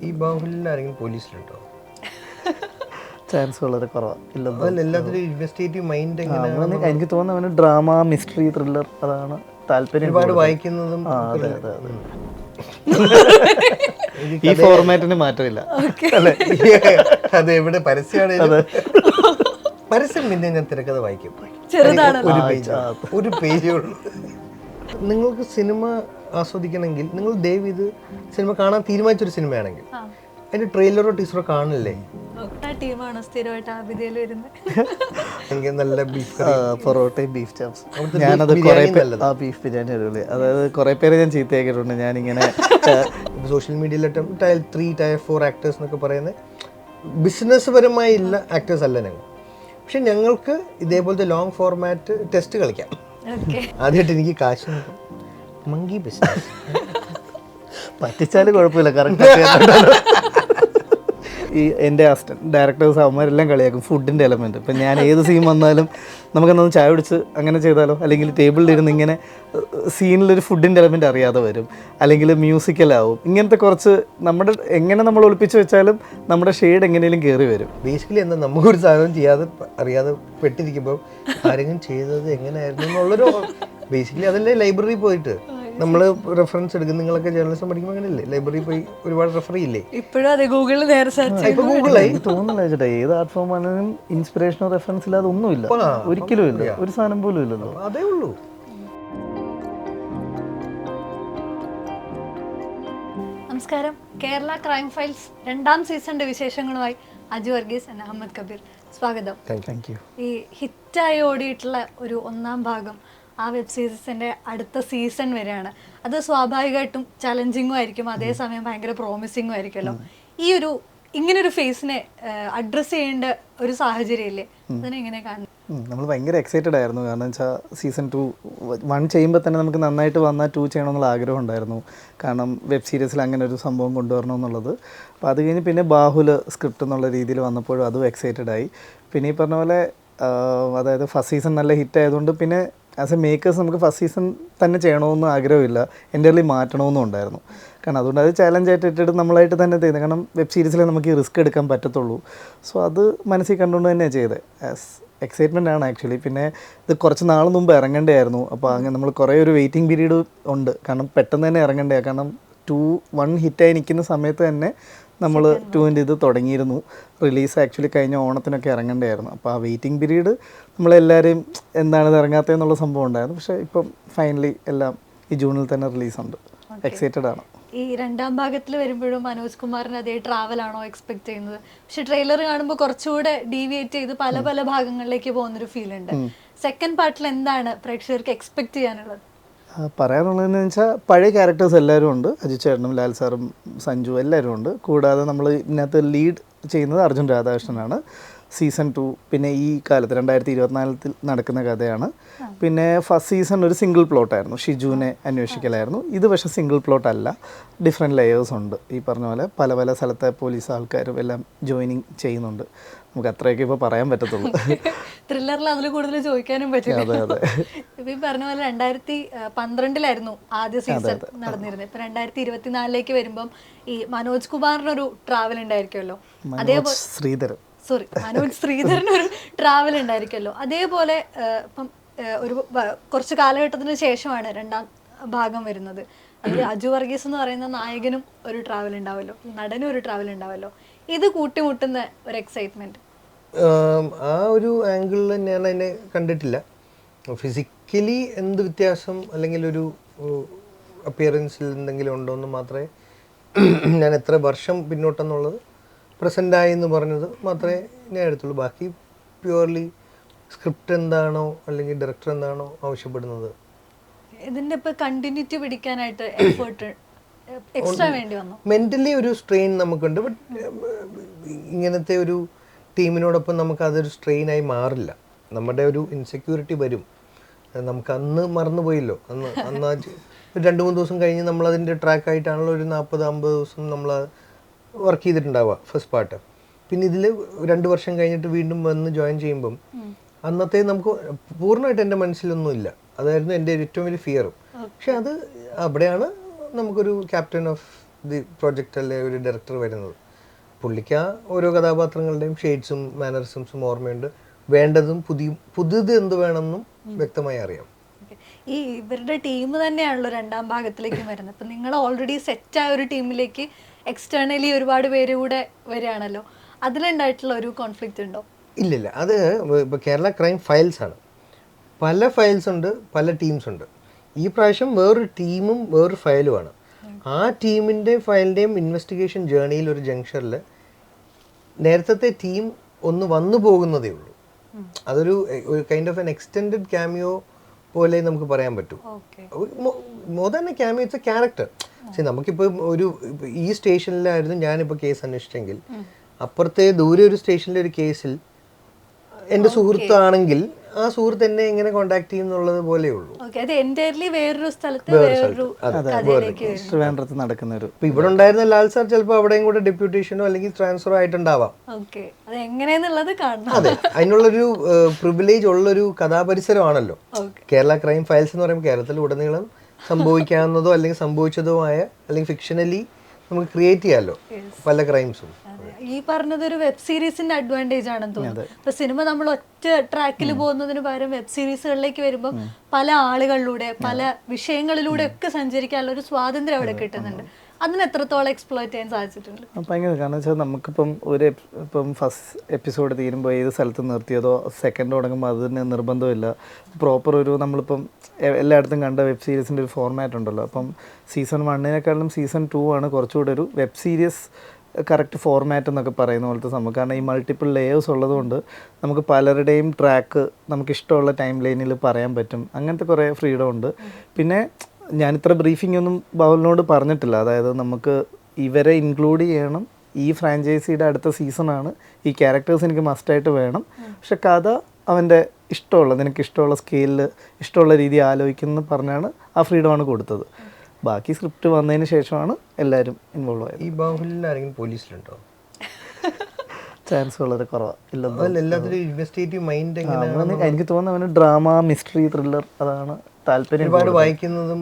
ഈ ബാഹുലിന് ആരെങ്കിലും പോലീസിലുണ്ടോ? ചാൻസ് വളരെ കുറവാണ്. ഇല്ലെന്ന് എല്ലാത്തിലും ഇൻവെസ്റ്റിഗേറ്റീവ് മൈൻഡ് എനിക്ക് തോന്നുന്നു അവന് ഡ്രാമ, മിസ്റ്ററി, ത്രില്ലർ അതാണ് താല്പര്യം. ഒരുപാട് വായിക്കുന്നതും. അതെ അതെ അതെ. ഈ ഫോർമാറ്റിന് മാറ്റമില്ല. അത് എവിടെ പരസ്യമാണ്. പരസ്യം പിന്നെ ഞാൻ തിരക്കഥ വായിക്കും. ഒരു പേജേ ഉള്ളൂ. നിങ്ങൾക്ക് സിനിമ ആസ്വദിക്കണമെങ്കിൽ നിങ്ങൾ ദയവ് ഇത് സിനിമ കാണാൻ തീരുമാനിച്ചൊരു സിനിമയാണെങ്കിൽ അതിന്റെ ട്രെയിലറോ ടീസറോ കാണില്ലേ? നല്ല ബീഫ് പൊറോട്ടയും ബീഫ് ചാപ്സ്. ഞാനത് ബീഫ് ബിരിയാണി അടിപൊളി. അതായത് കുറെ പേര് ഞാൻ ചീത്തയാക്കിയിട്ടുണ്ട്. ഞാനിങ്ങനെ സോഷ്യൽ മീഡിയയിലെ ടയർ 3 ടയർ 4 ആക്ടേഴ്സ് എന്നൊക്കെ പറയുന്നത് ബിസിനസ് പരമായി ഇല്ല ആക്ടേഴ്സ് അല്ല ഞങ്ങൾ. പക്ഷെ ഞങ്ങൾക്ക് ഇതേപോലത്തെ ലോങ് ഫോർമാറ്റ് ടെസ്റ്റ് കളിക്കാം. ആദ്യമായിട്ട് എനിക്ക് കാശ് മങ്കി ബിസിനസ് പറ്റിച്ചാലും കുഴപ്പമില്ല. കറക്റ്റ് ഈ എൻ്റെ അസിസ്റ്റന്റ് ഡയറക്ടേഴ്സ് അവന്മാരെല്ലാം കളിയാക്കും ഫുഡിൻ്റെ എലമെൻറ്റ്. ഇപ്പം ഞാൻ ഏത് സീൻ വന്നാലും നമുക്കെന്തൊന്ന് ചായ പിടിച്ച് അങ്ങനെ ചെയ്താലോ, അല്ലെങ്കിൽ ടേബിളിലിരുന്ന് ഇങ്ങനെ സീനിലൊരു ഫുഡിൻ്റെ എലമെൻറ്റ് അറിയാതെ വരും, അല്ലെങ്കിൽ മ്യൂസിക്കലാവും. ഇങ്ങനത്തെ കുറച്ച് നമ്മുടെ എങ്ങനെ നമ്മൾ ഒളിപ്പിച്ച് വെച്ചാലും നമ്മുടെ ഷെയ്ഡ് എങ്ങനെയും കയറി വരും. ബേസിക്കലി എന്താ, നമുക്കൊരു സാധനം ചെയ്യാതെ അറിയാതെ പെട്ടിരിക്കുമ്പോൾ ആരെങ്കിലും ചെയ്തത് എങ്ങനെയായിരുന്നു എന്നുള്ളൊരു ബേസിക്കലി അതല്ലേ ലൈബ്രറി പോയിട്ട് നമ്മൾ റെഫറൻസ് എടുക്കും. നിങ്ങളൊക്കെ ജേർണലിസം പഠിക്കുമ്പോൾ അങ്ങനെയല്ലേ, ലൈബ്രറി പോയി ഒരുപാട് റെഫർ ചെയ്യില്ലേ? ഇപ്പോഴും അതെ, ഗൂഗിളിൽ നേരെ സെർച്ച് ഗൂഗിളായി തോന്നുന്നില്ല ചേട്ടാ. ഏത് ആർട്ട് ഫോം ആണെങ്കിലും ഇൻസ്പിറേഷനോ റെഫറൻസ് ഇല്ലാതെ ഒന്നുമില്ല, ഒരിക്കലും ഇല്ല, ഒരു സാധനം പോലും ഇല്ലല്ലോ. അതേ ഉള്ളൂ. നമസ്കാരം. കേരള ക്രൈം ഫയൽസ് 2ാം സീസണിന്റെ വിശേഷങ്ങളുമായി അജു വർഗീസ് ആൻഡ് അഹമ്മദ് കബീർ. സ്വാഗതം. Thank you. ഈ ഹിറ്റായി ഓടിയിട്ടുള്ള ഒരു 1ാം ഭാഗം, ആ വെബ് സീരീസിൻ്റെ അടുത്ത സീസൺ വരെയാണ്. അത് സ്വാഭാവികമായിട്ടും ചലഞ്ചിങ്ങും ആയിരിക്കും, അതേസമയം ഭയങ്കര പ്രോമിസിങ്ങും ആയിരിക്കുമല്ലോ. ഈ ഒരു ഇങ്ങനൊരു ഫേസിനെ അഡ്രസ്സ് ചെയ്യേണ്ട ഒരു സാഹചര്യമില്ലേ? അതിനെങ്ങനെ കാണുന്നു? നമ്മൾ ഭയങ്കര എക്സൈറ്റഡ് ആയിരുന്നു. കാരണം വെച്ചാൽ സീസൺ 2 1 ചെയ്യുമ്പോൾ തന്നെ നമുക്ക് നന്നായിട്ട് വന്നാൽ 2 ചെയ്യണമെന്നുള്ള ആഗ്രഹം ഉണ്ടായിരുന്നു. കാരണം വെബ് സീരീസിൽ അങ്ങനെ ഒരു സംഭവം കൊണ്ടുവരണമെന്നുള്ളത്. അപ്പോൾ അത് കഴിഞ്ഞ് പിന്നെ ബാഹുൽ സ്ക്രിപ്റ്റ് എന്നുള്ള രീതിയിൽ വന്നപ്പോഴും അതും എക്സൈറ്റഡ് ആയി. പിന്നെ ഈ പറഞ്ഞ പോലെ അതായത് ഫസ്റ്റ് സീസൺ നല്ല ഹിറ്റ് ആയതുകൊണ്ട് പിന്നെ ആസ് എ മേക്കേഴ്സ് നമുക്ക് ഫസ്റ്റ് സീസൺ തന്നെ ചെയ്യണമെന്ന് ആഗ്രഹമില്ല, എൻ്റെ ഉള്ളിൽ മാറ്റണമെന്നും ഉണ്ടായിരുന്നു. കാരണം അതുകൊണ്ട് അത് ചാലഞ്ചായിട്ട് ഇട്ടിട്ട് നമ്മളായിട്ട് തന്നെ ചെയ്യുന്നത്. കാരണം വെബ് സീരീസിൽ നമുക്ക് ഈ റിസ്ക് എടുക്കാൻ പറ്റത്തുള്ളൂ. സോ അത് മനസ്സിൽ കണ്ടുകൊണ്ട് തന്നെയാണ് ചെയ്തത്. എക്സൈറ്റ്മെൻ്റ് ആണ് ആക്ച്വലി. പിന്നെ ഇത് കുറച്ച് നാൾ മുമ്പ് ഇറങ്ങേണ്ടതായിരുന്നു. അപ്പോൾ അങ്ങനെ നമ്മൾ കുറേ ഒരു വെയിറ്റിംഗ് പീരീഡ് ഉണ്ട്. കാരണം പെട്ടെന്ന് തന്നെ ഇറങ്ങേണ്ടതാണ്. കാരണം 1 ഹിറ്റായി നിൽക്കുന്ന സമയത്ത് തന്നെ നമ്മൾ 2ൻ്റെ ഇത് തുടങ്ങിയിരുന്നു. റിലീസ് ആക്ച്വലി കഴിഞ്ഞ ഓണത്തിനൊക്കെ ഇറങ്ങേണ്ടതായിരുന്നു. അപ്പോൾ ആ വെയിറ്റിംഗ് പീരീഡ് നമ്മളെല്ലാവരെയും എന്താണ് ഇറങ്ങാത്തതെന്നുള്ള സംഭവം ഉണ്ടായിരുന്നു. പക്ഷേ ഇപ്പം ഫൈനലി എല്ലാം ഈ ജൂണിൽ തന്നെ റിലീസുണ്ട്. എക്സൈറ്റഡ് ആണ്. ഈ 2ാം ഭാഗത്തിൽ വരുമ്പോഴും മനോജ് കുമാറിന് അതേ ട്രാവലാണോ എക്സ്പെക്ട് ചെയ്യുന്നത്? പക്ഷെ ട്രെയിലർ കാണുമ്പോൾ കുറച്ചുകൂടെ ഡീവിയേറ്റ് ചെയ്ത് പല പല ഭാഗങ്ങളിലേക്ക് പോകുന്നൊരു ഫീൽ ഉണ്ട്. സെക്കൻഡ് പാർട്ടിൽ എന്താണ് പ്രേക്ഷകർക്ക് എക്സ്പെക്ട് ചെയ്യാനുള്ളത്? പറയാനുള്ളതെന്ന് വെച്ചാൽ പഴയ ക്യാരക്ടേഴ്സ് എല്ലാവരും ഉണ്ട്. അജു ചേട്ടനും ലാൽ സാറും സഞ്ജു എല്ലാവരും ഉണ്ട്. കൂടാതെ നമ്മൾ ഇതിനകത്ത് ലീഡ് ചെയ്യുന്നത് അർജുൻ രാധാകൃഷ്ണനാണ്. സീസൺ 2 പിന്നെ ഈ കാലത്ത് 2024 നടക്കുന്ന കഥയാണ്. പിന്നെ ഫസ്റ്റ് സീസൺ ഒരു സിംഗിൾ പ്ലോട്ടായിരുന്നു, ഷിജുവിനെ അന്വേഷിക്കലായിരുന്നു. ഇത് പക്ഷേ സിംഗിൾ പ്ലോട്ട് അല്ല, ഡിഫറെൻറ്റ് ലെയേഴ്സ് ഉണ്ട്. ഈ പറഞ്ഞ പോലെ പല പല സ്ഥലത്തെ പോലീസ് ആൾക്കാരും എല്ലാം ജോയിനിങ് ചെയ്യുന്നുണ്ട്. നമുക്ക് അത്രയൊക്കെ ഇപ്പോൾ പറയാൻ പറ്റത്തുള്ളൂ. ത്രില്ലറിൽ അതിൽ കൂടുതൽ ചോദിക്കാനും പറ്റില്ല. ഇപ്പം ഈ പറഞ്ഞ പോലെ 2012 ആദ്യ സീസൺ നടന്നിരുന്നത്. ഇപ്പം 2024 വരുമ്പം ഈ മനോജ് കുമാറിനൊരു ട്രാവൽ ഉണ്ടായിരിക്കുമല്ലോ, അതേപോലെ മനോജ് ശ്രീധരനൊരു ട്രാവൽ ഉണ്ടായിരിക്കുമല്ലോ. അതേപോലെ ഇപ്പം ഒരു കുറച്ച് കാലഘട്ടത്തിന് ശേഷമാണ് 2ാം ഭാഗം വരുന്നത്. അതിൽ അജു വർഗീസ് എന്ന് പറയുന്ന നായകനും ഒരു ട്രാവൽ ഉണ്ടാവുമല്ലോ, നടനും ഒരു ട്രാവൽ ഉണ്ടാവുമല്ലോ. ഇത് കൂട്ടിമുട്ടുന്ന ഒരു എക്സൈറ്റ്മെന്റ് ആ ഒരു ആംഗിളിൽ ഞാൻ അതിനെ കണ്ടിട്ടില്ല. ഫിസിക്കലി എന്ത് വ്യത്യാസം അല്ലെങ്കിൽ ഒരു അപ്പിയറൻസിൽ എന്തെങ്കിലും ഉണ്ടോ എന്ന് മാത്രമേ ഞാൻ എത്ര വർഷം പിന്നോട്ടെന്നുള്ളത് പ്രസൻ്റായി എന്ന് പറഞ്ഞത് മാത്രമേ ഞാൻ എടുത്തുള്ളൂ. ബാക്കി പ്യുവർലി സ്ക്രിപ്റ്റ് എന്താണോ അല്ലെങ്കിൽ ഡയറക്ടർ എന്താണോ ആവശ്യപ്പെടുന്നത്, ഇതിൻ്റെ ഇപ്പോൾ കണ്ടിന്യൂറ്റി പിടിക്കാനായിട്ട് എഫേർട്ട് എക്സ്ട്രാ വേണ്ടി വന്നു. മെൻ്റലി ഒരു സ്ട്രെയിൻ നമുക്കുണ്ട്. ബട്ട് ഇങ്ങനത്തെ ഒരു ടീമിനോടൊപ്പം നമുക്ക് അതൊരു സ്ട്രെയിനായി മാറില്ല. നമ്മുടെ ഒരു ഇൻസെക്യൂരിറ്റി വരും. നമുക്ക് അന്ന് മറന്നുപോയല്ലോ, അന്ന് 2-3 ദിവസം കഴിഞ്ഞ് നമ്മളതിൻ്റെ ട്രാക്കായിട്ടാണല്ലോ ഒരു 40-50 ദിവസം നമ്മൾ വർക്ക് ചെയ്തിട്ടുണ്ടാവുക ഫസ്റ്റ് പാർട്ട്. പിന്നെ ഇതിൽ 2 വർഷം കഴിഞ്ഞിട്ട് വീണ്ടും വന്ന് ജോയിൻ ചെയ്യുമ്പം അന്നത്തെ നമുക്ക് പൂർണ്ണമായിട്ട് എൻ്റെ മനസ്സിലൊന്നുമില്ല. അതായിരുന്നു എൻ്റെ ഏറ്റവും വലിയ ഫിയറും. പക്ഷെ അത് അവിടെയാണ് നമുക്കൊരു ക്യാപ്റ്റൻ ഓഫ് ദി പ്രൊജക്റ്റല്ലേ ഒരു ഡയറക്ടർ വരുന്നത്. പുള്ളിക്ക് ആ ഓരോ കഥാപാത്രങ്ങളുടെയും ഷെയ്ഡ്സും മാനറിസംസും ഓർമ്മയുണ്ട്. വേണ്ടതും പുതിയത് എന്ത് വേണമെന്നും വ്യക്തമായി അറിയാം. ഈ ഇവരുടെ ടീം തന്നെയാണല്ലോ രണ്ടാം ഭാഗത്തിലേക്ക് വരുന്നത്. അപ്പം നിങ്ങൾ ഓൾറെഡി സെറ്റായ ഒരു ടീമിലേക്ക് എക്സ്റ്റേണലി ഒരുപാട് പേര് കൂടെ വരികയാണല്ലോ. അതിലുണ്ടായിട്ടുള്ള ഒരു കോൺഫ്ലിക്റ്റ് ഉണ്ടോ? ഇല്ലില്ല, അത് ഇപ്പോൾ കേരള ക്രൈം ഫയൽസ് ആണ്. പല ഫയൽസ് ഉണ്ട്, പല ടീംസ് ഉണ്ട്. ഈ പ്രാവശ്യം വേറൊരു ടീമും വേറൊരു ഫയലുമാണ്. ആ ടീമിൻ്റെ ഫയലിൻ്റെയും ഇൻവെസ്റ്റിഗേഷൻ ജേർണിയിൽ ഒരു ജംഗ്ഷനിൽ നേരത്തെ ടീം ഒന്ന് വന്നു പോകുന്നതേ ഉള്ളൂ. അതൊരു kind of N extended cameo പോലെ നമുക്ക് പറയാൻ പറ്റും. More than A cameo, it's A character. പക്ഷേ നമുക്കിപ്പോൾ ഈ സ്റ്റേഷനിലായിരുന്നു ഞാനിപ്പോൾ കേസ് അന്വേഷിച്ചെങ്കിൽ, അപ്പുറത്തെ ദൂരെ ഒരു സ്റ്റേഷനിലെ ഒരു കേസിൽ എൻ്റെ സുഹൃത്താണെങ്കിൽ ആ സുഹൃത്ത് എന്നെ എങ്ങനെ കോണ്ടാക്ട് ചെയ്യും എന്നുള്ളത് പോലെ ഉള്ളൂ. വേറൊരു സ്ഥലത്ത് ട്രിവാൻഡ്രത്ത് നടക്കുന്ന ഒരു ഇപ്പൊ ഇവിടെ ഉണ്ടായിരുന്ന ലാൽ സാർ ചിലപ്പോൾ അവിടെയും കൂടെ ഡെപ്യൂട്ടേഷനോ അല്ലെങ്കിൽ ട്രാൻസ്ഫറോ ആയിട്ടുണ്ടാവാം. അതെ, അതിനുള്ളൊരു പ്രിവിലേജ് ഉള്ളൊരു കഥാപരിസരമാണല്ലോ കേരള ക്രൈം ഫയൽസ് എന്ന് പറയുമ്പോൾ. കേരളത്തിൽ ഉടനീളം സംഭവിക്കാവുന്നതോ അല്ലെങ്കിൽ സംഭവിച്ചതോ ആയ അല്ലെങ്കിൽ ഫിക്ഷനലി നമുക്ക് ക്രിയേറ്റ് ചെയ്യാമല്ലോ പല ക്രൈംസും. ഈ പറഞ്ഞത് ഒരു വെബ് സീരീസിന്റെ അഡ്വാൻറ്റേജ് ആണെന്ന് തോന്നുന്നു. ഇപ്പൊ സിനിമ നമ്മൾ ഒറ്റ ട്രാക്കിൽ പോകുന്നതിന് പകരം വെബ് സീരീസുകളിലേക്ക് വരുമ്പോൾ പല ആളുകളിലൂടെ പല വിഷയങ്ങളിലൂടെ ഒക്കെ സഞ്ചരിക്കാനുള്ള ഒരു സ്വാതന്ത്ര്യം അവിടെ കിട്ടുന്നുണ്ട്. അതിന് എത്രത്തോളം എക്സ്പ്ലോയിറ്റ് ചെയ്യാൻ സാധിച്ചിട്ടുണ്ട്? ഭയങ്കര, കാരണം വെച്ചാൽ നമുക്കിപ്പം ഇപ്പം ഫസ്റ്റ് എപ്പിസോഡ് തീരുമ്പോൾ ഏത് സ്ഥലത്ത് നിർത്തിയതോ സെക്കൻഡ് തുടങ്ങുമ്പോൾ അതിന് നിർബന്ധമില്ല. പ്രോപ്പർ ഒരു നമ്മളിപ്പം എല്ലായിടത്തും കണ്ട വെബ് സീരീസിൻ്റെ ഒരു ഫോർമാറ്റ് ഉണ്ടല്ലോ. അപ്പം സീസൺ 1 സീസൺ 2 ആണ് കുറച്ചുകൂടെ ഒരു വെബ് സീരീസ് കറക്റ്റ് ഫോർമാറ്റ് എന്നൊക്കെ പറയുന്ന പോലത്തെ സംഭവം. കാരണം ഈ മൾട്ടിപ്പിൾ ലേയേഴ്സ് ഉള്ളതുകൊണ്ട് നമുക്ക് പലരുടെയും ട്രാക്ക് നമുക്ക് ഇഷ്ടമുള്ള ടൈം ലൈനിൽ പറയാൻ പറ്റും. അങ്ങനത്തെ കുറേ ഫ്രീഡം ഉണ്ട്. പിന്നെ ഞാനിത്ര ബ്രീഫിംഗ് ഒന്നും ബാബുലിനോട് പറഞ്ഞിട്ടില്ല. അതായത് നമുക്ക് ഇവരെ ഇൻക്ലൂഡ് ചെയ്യണം, ഈ ഫ്രാഞ്ചൈസിയുടെ അടുത്ത സീസണാണ്, ഈ ക്യാരക്ടേഴ്സ് എനിക്ക് മസ്റ്റായിട്ട് വേണം, പക്ഷെ കഥ അവൻ്റെ ഇഷ്ടമുള്ള, നിനക്ക് ഇഷ്ടമുള്ള സ്കെയിലിൽ ഇഷ്ടമുള്ള രീതി ആലോചിക്കുന്നു പറഞ്ഞാണ് ആ ഫ്രീഡമാണ് കൊടുത്തത്. ബാക്കി സ്ക്രിപ്റ്റ് വന്നതിന് ശേഷമാണ് എല്ലാവരും ഇൻവോൾവ് ആയത്. ഈ ബാഹുലിൽ ആരെങ്കിലും പോലീസിലുണ്ടോ? ചാൻസ് വളരെ കുറവാണ്. എനിക്ക് തോന്നുന്നു അവന് ഡ്രാമ, മിസ്റ്ററി, ത്രില്ലർ അതാണ് താല്പര്യം. വായിക്കുന്നതും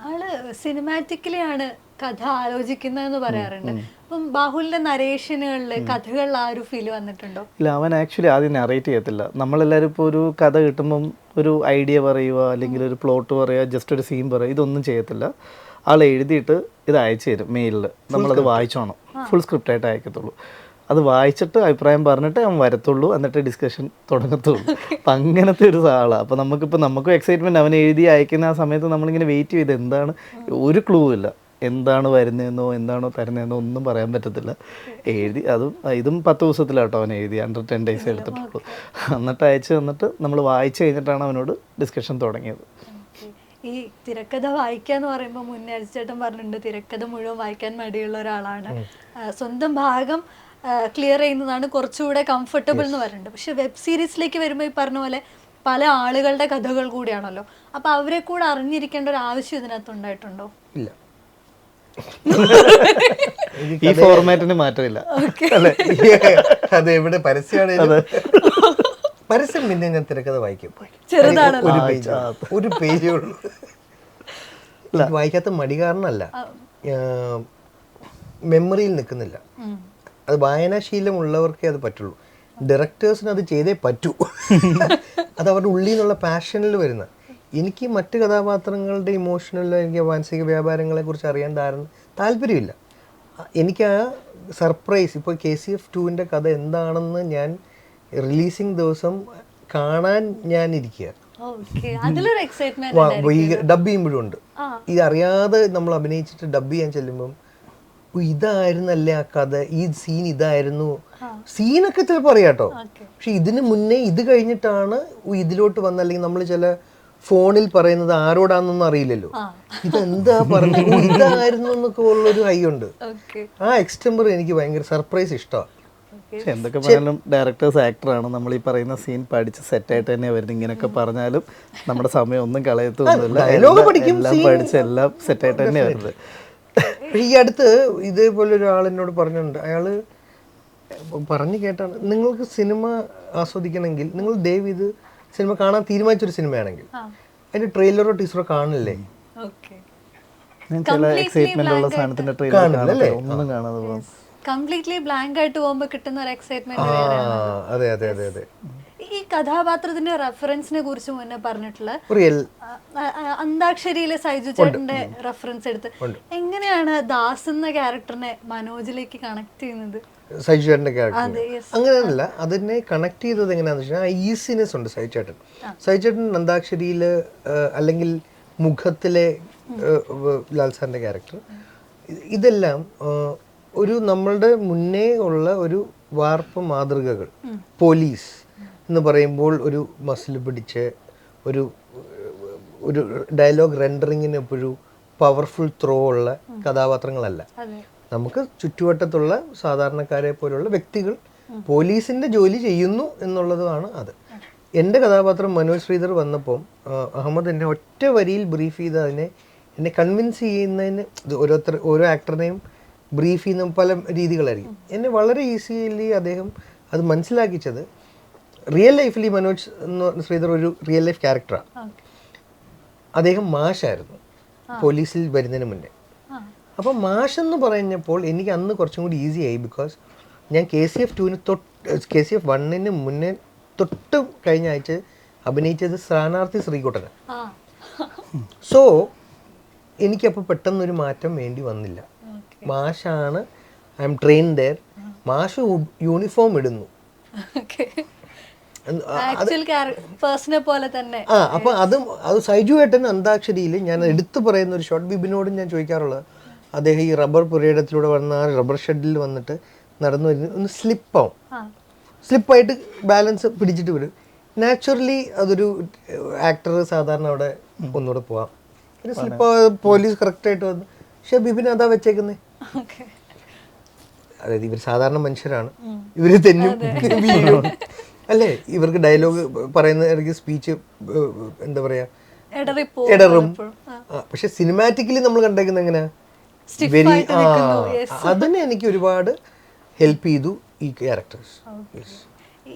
ആള് സിനിമാറ്റിക്കലി ആണ് കഥ ആലോചിക്കുന്നതെന്ന് പറയാറുണ്ട്. അപ്പം ബാഹുലിന്റെ നരേഷനുകളില് കഥകളിൽ ആ ഒരു ഫീല് വന്നിട്ടുണ്ടോ? ഇല്ല, അവൻ ആക്ച്വലി ആദ്യം നറേറ്റ് ചെയ്യത്തില്ല. നമ്മളെല്ലാവരും ഇപ്പോൾ ഒരു കഥ കിട്ടുമ്പം ഒരു ഐഡിയ പറയുക അല്ലെങ്കിൽ ഒരു പ്ലോട്ട് പറയുക, ജസ്റ്റ് ഒരു സീൻ പറയുക, ഇതൊന്നും ചെയ്യത്തില്ല. ആൾ എഴുതിയിട്ട് ഇത് അയച്ചു തരും മെയിലിൽ, നമ്മളത് വായിച്ചോണം. ഫുൾ സ്ക്രിപ്റ്റായിട്ട് അയക്കത്തുള്ളൂ. അത് വായിച്ചിട്ട് അഭിപ്രായം പറഞ്ഞിട്ട് അവൻ വരത്തുള്ളൂ, എന്നിട്ട് ഡിസ്കഷൻ തുടങ്ങത്തുള്ളൂ. അപ്പം അങ്ങനത്തെ ഒരു ആളാണ്. അപ്പോൾ നമുക്കും എക്സൈറ്റ്മെൻറ്റ്. അവൻ എഴുതി അയക്കുന്ന ആ സമയത്ത് നമ്മളിങ്ങനെ വെയിറ്റ് ചെയ്ത് എന്താണ്, ഒരു ക്ലൂ ഇല്ല, എന്താണ് വരുന്നതെന്നോ എന്താണോ തരുന്നതെന്നോ ഒന്നും പറയാൻ പറ്റത്തില്ല. എഴുതി ഇതും 10 ദിവസത്തിലാട്ടോ അവൻ എഴുതി, 110 days എടുത്തിട്ടുള്ളൂ. എന്നിട്ട് അയച്ചു തന്നിട്ട് നമ്മൾ വായിച്ചു കഴിഞ്ഞിട്ടാണ് അവനോട് ഡിസ്കഷൻ തുടങ്ങിയത്. ഈ തിരക്കഥ വായിക്കാന്ന് പറയുമ്പോൾ മുന്നേ അരിച്ചേട്ടൻ പറഞ്ഞിട്ടുണ്ട് തിരക്കഥ മുഴുവൻ വായിക്കാൻ മടിയുള്ള ഒരാളാണ്, സ്വന്തം ഭാഗം ക്ലിയർ ചെയ്യുന്നതാണ് കുറച്ചുകൂടെ കംഫർട്ടബിൾ എന്ന് പറയുന്നുണ്ട്. പക്ഷെ വെബ് സീരീസിലേക്ക് വരുമ്പോൾ ഈ പറഞ്ഞ പോലെ പല ആളുകളുടെ കഥകൾ കൂടിയാണല്ലോ. അപ്പോൾ അവരെ കൂടെ അറിഞ്ഞിരിക്കേണ്ട ഒരു ആവശ്യം ഇതിനകത്ത് ഉണ്ടായിട്ടുണ്ടോ? ഇല്ല, ഈ ഫോർമാറ്റിന് മാറ്റമില്ല. അത് എവിടെ പരസ്യമാണ്, പരസ്യം പിന്നെ ഞാൻ തിരക്കഥ വായിക്കും. ഒരു പേജേ ഉള്ളൂ. വായിക്കാത്ത മടി കാരണമല്ല, മെമ്മറിയിൽ നിൽക്കുന്നില്ല. അത് വായനാശീലമുള്ളവർക്കേ അത് പറ്റുള്ളൂ. ഡയറക്ടേഴ്സിന് അത് ചെയ്തേ പറ്റൂ. അത് അവരുടെ ഉള്ളിൽ നിന്നുള്ള പാഷനിൽ വരുന്ന. എനിക്ക് മറ്റ് കഥാപാത്രങ്ങളുടെ ഇമോഷണൽ, എനിക്ക് മാനസിക വ്യാപാരങ്ങളെക്കുറിച്ച് അറിയാൻ താല്പര്യമില്ല. എനിക്ക് ആ സർപ്രൈസ്, ഇപ്പോൾ KCF 2-ൻ്റെ കഥ എന്താണെന്ന് ഞാൻ റിലീസിങ് ദിവസം കാണാൻ ഞാൻ ഇരിക്കുക. ഡബ് ചെയ്യുമ്പോഴും ഉണ്ട്. ഇതറിയാതെ നമ്മൾ അഭിനയിച്ചിട്ട് ഡബ് ചെയ്യാൻ ചെല്ലുമ്പം ഇതായിരുന്നല്ലേ ആ കഥ, ഈ സീൻ ഇതായിരുന്നു. സീനൊക്കെ ചിലപ്പോൾ അറിയാട്ടോ, പക്ഷെ ഇതിന് മുന്നേ ഇത് കഴിഞ്ഞിട്ടാണ് ഇതിലോട്ട് വന്ന, അല്ലെങ്കിൽ നമ്മൾ ചില ഫോണിൽ പറയുന്നത് ആരോടാന്നൊന്നും അറിയില്ലല്ലോ, ഇതെന്താ പറഞ്ഞു ഇതായിരുന്നു എന്നൊക്കെ ഉള്ളൊരു ഹൈയുണ്ട്. ആ എക്സ്റ്റംബർ എനിക്ക് ഭയങ്കര സർപ്രൈസ് ഇഷ്ടമാണ്. പക്ഷെ എന്തൊക്കെ പറഞ്ഞാലും ഡയറക്ടേഴ്സ് ആക്ടറാണ്. നമ്മൾ ഈ പറയുന്ന സീൻ പഠിച്ച് സെറ്റായിട്ട് തന്നെ വരുന്നത്. ഇങ്ങനെയൊക്കെ പറഞ്ഞാലും നമ്മുടെ സമയം ഒന്നും കളയത്തൊന്നുമില്ല, എല്ലാം പഠിച്ച് എല്ലാം സെറ്റായിട്ട് തന്നെ വരുന്നത്. ഈ അടുത്ത് ഇതേപോലെ ഒരാൾ എന്നോട് പറഞ്ഞിട്ടുണ്ട്, അയാൾ പറഞ്ഞു കേട്ടാണ്, നിങ്ങൾക്ക് സിനിമ ആസ്വദിക്കണമെങ്കിൽ നിങ്ങൾ ദയവ് ഇത് സിനിമ കാണാൻ തീരുമാനിച്ചൊരു സിനിമയാണെങ്കിൽ അതിൻ്റെ ട്രെയിലറോ ടീസറോ കാണില്ലേ, ഞാൻ ചില എക്സൈറ്റ്മെന്റ് ഉള്ള സാധനത്തിന്റെ ട്രെയിലർ കാണാതെ ഒന്നും കാണാതെ പോകും. കംപ്ലീറ്റ്ലി ബ്ലാങ്ക് ആയിട്ട് പോകുമ്പോൾ കിട്ടുന്ന ഒരു എക്സൈറ്റ്മെന്റ് അതെ അതെ അതെ അതെ. ഈ കഥാപാത്രത്തിന്റെ റെഫറൻസിനെ കുറിച്ച് മുന്നേ പറഞ്ഞിട്ടുള്ള റിയൽ അന്താക്ഷരിയിലെ സൈജു ചേട്ടന്റെ റെഫറൻസ് എടുത്ത് എങ്ങനെയാണ് ദാസ് എന്ന ക്യാരക്ടറിനെ മനോജിലേക്ക് കണക്ട് ചെയ്യുന്നത്? സൈജു ചേട്ടൻ്റെ ക്യാരക്ടർ അങ്ങനെയല്ല, അതിനെ കണക്ട് ചെയ്തത് എങ്ങനെയാണെന്ന് വെച്ചാൽ ആ ഈസിനെസ് ഉണ്ട് സൈജു ചേട്ടൻ. സൈജു ചേട്ടൻ അന്താക്ഷരിയിൽ അല്ലെങ്കിൽ മുഖത്തിലെ ലാൽ സാറിൻ്റെ ക്യാരക്ടർ, ഇതെല്ലാം ഒരു നമ്മളുടെ മുന്നേ ഉള്ള ഒരു വാർപ്പ് മാതൃകകൾ. പോലീസ് എന്ന് പറയുമ്പോൾ ഒരു മസിൽ പിടിച്ച് ഒരു ഒരു ഡയലോഗ് റെൻഡറിങ്ങിന് എപ്പോഴും പവർഫുൾ ത്രോ ഉള്ള കഥാപാത്രങ്ങളല്ല. നമുക്ക് ചുറ്റുവട്ടത്തുള്ള സാധാരണക്കാരെ പോലുള്ള വ്യക്തികൾ പോലീസിന്റെ ജോലി ചെയ്യുന്നു എന്നുള്ളതാണ് അത്. എൻ്റെ കഥാപാത്രം മനോജ് ശ്രീധർ വന്നപ്പോൾ അഹമ്മദ് എന്നെ ഒറ്റ വരിയിൽ ബ്രീഫ് ചെയ്ത് എന്നെ കൺവിൻസ് ചെയ്യുന്നതിന്, ഓരോ ആക്ടറിനെയും ബ്രീഫ് ചെയ്യുന്ന പല രീതികളായിരിക്കും. എന്നെ വളരെ ഈസിലി അദ്ദേഹം അത് മനസ്സിലാക്കിച്ചത് റിയൽ ലൈഫിൽ ഈ മനോജ് ശ്രീധർ ഒരു റിയൽ ലൈഫ് ക്യാരക്ടറാണ്. അദ്ദേഹം മാഷായിരുന്നു പോലീസിൽ വരുന്നതിന് മുന്നേ. അപ്പോൾ മാഷ് എന്ന് പറഞ്ഞപ്പോൾ എനിക്ക് അന്ന് കുറച്ചും കൂടി ഈസി ആയി. ബിക്കോസ് ഞാൻ KCF 1 മുന്നേ തൊട്ട് കഴിഞ്ഞ ആഴ്ച അഭിനയിച്ചത് സ്ഥാനാർത്ഥി ശ്രീകുട്ടനാണ്. സോ എനിക്കപ്പോൾ പെട്ടെന്നൊരു മാറ്റം വേണ്ടി വന്നില്ല. മാഷാണ്, ഐ എം ട്രെയിൻ ദെയർ. മാഷ് യൂണിഫോം ഇടുന്നു. അപ്പൊ അത് സൈജു ഏട്ടൻ അന്താക്ഷരിയിൽ ഞാൻ എടുത്തു പറയുന്ന ഒരു ഷോട്ട്. ബിബിനോടും ഞാൻ ചോദിക്കാറുള്ളത്, അദ്ദേഹം ഈ റബ്ബർ പുരയിടത്തിലൂടെ വന്ന ആ റബ്ബർ ഷെഡിൽ വന്നിട്ട് നടന്നു വരുന്നത് ഒന്ന് സ്ലിപ്പാവും, സ്ലിപ്പായിട്ട് ബാലൻസ് പിടിച്ചിട്ട് വരും. നാച്ചുറലി അതൊരു ആക്ടർ സാധാരണ അവിടെ ഒന്നുകൂടെ പോവാം, പിന്നെ സ്ലിപ്പ് പോലീസ് കറക്റ്റായിട്ട് വന്നു. പക്ഷെ ബിബിൻ അതാ വെച്ചേക്കുന്നത്. അതായത് ഇവർ സാധാരണ മനുഷ്യരാണ്, ഇവര് തെന്നും വീഴും അല്ലേ, ഇവർക്ക് ഡയലോഗ് പറയുന്ന ഇടയ്ക്ക് സ്പീച്ച് എന്താ പറയാ ഇടറും. പക്ഷെ സിനിമാറ്റിക്കലി നമ്മൾ കണ്ടേക്കുന്നത് എങ്ങനെയാ, വെരി അതിനെ എനിക്ക് ഒരുപാട് ഹെൽപ്പ് ചെയ്തു ഈ ക്യാരക്ടേഴ്സ്.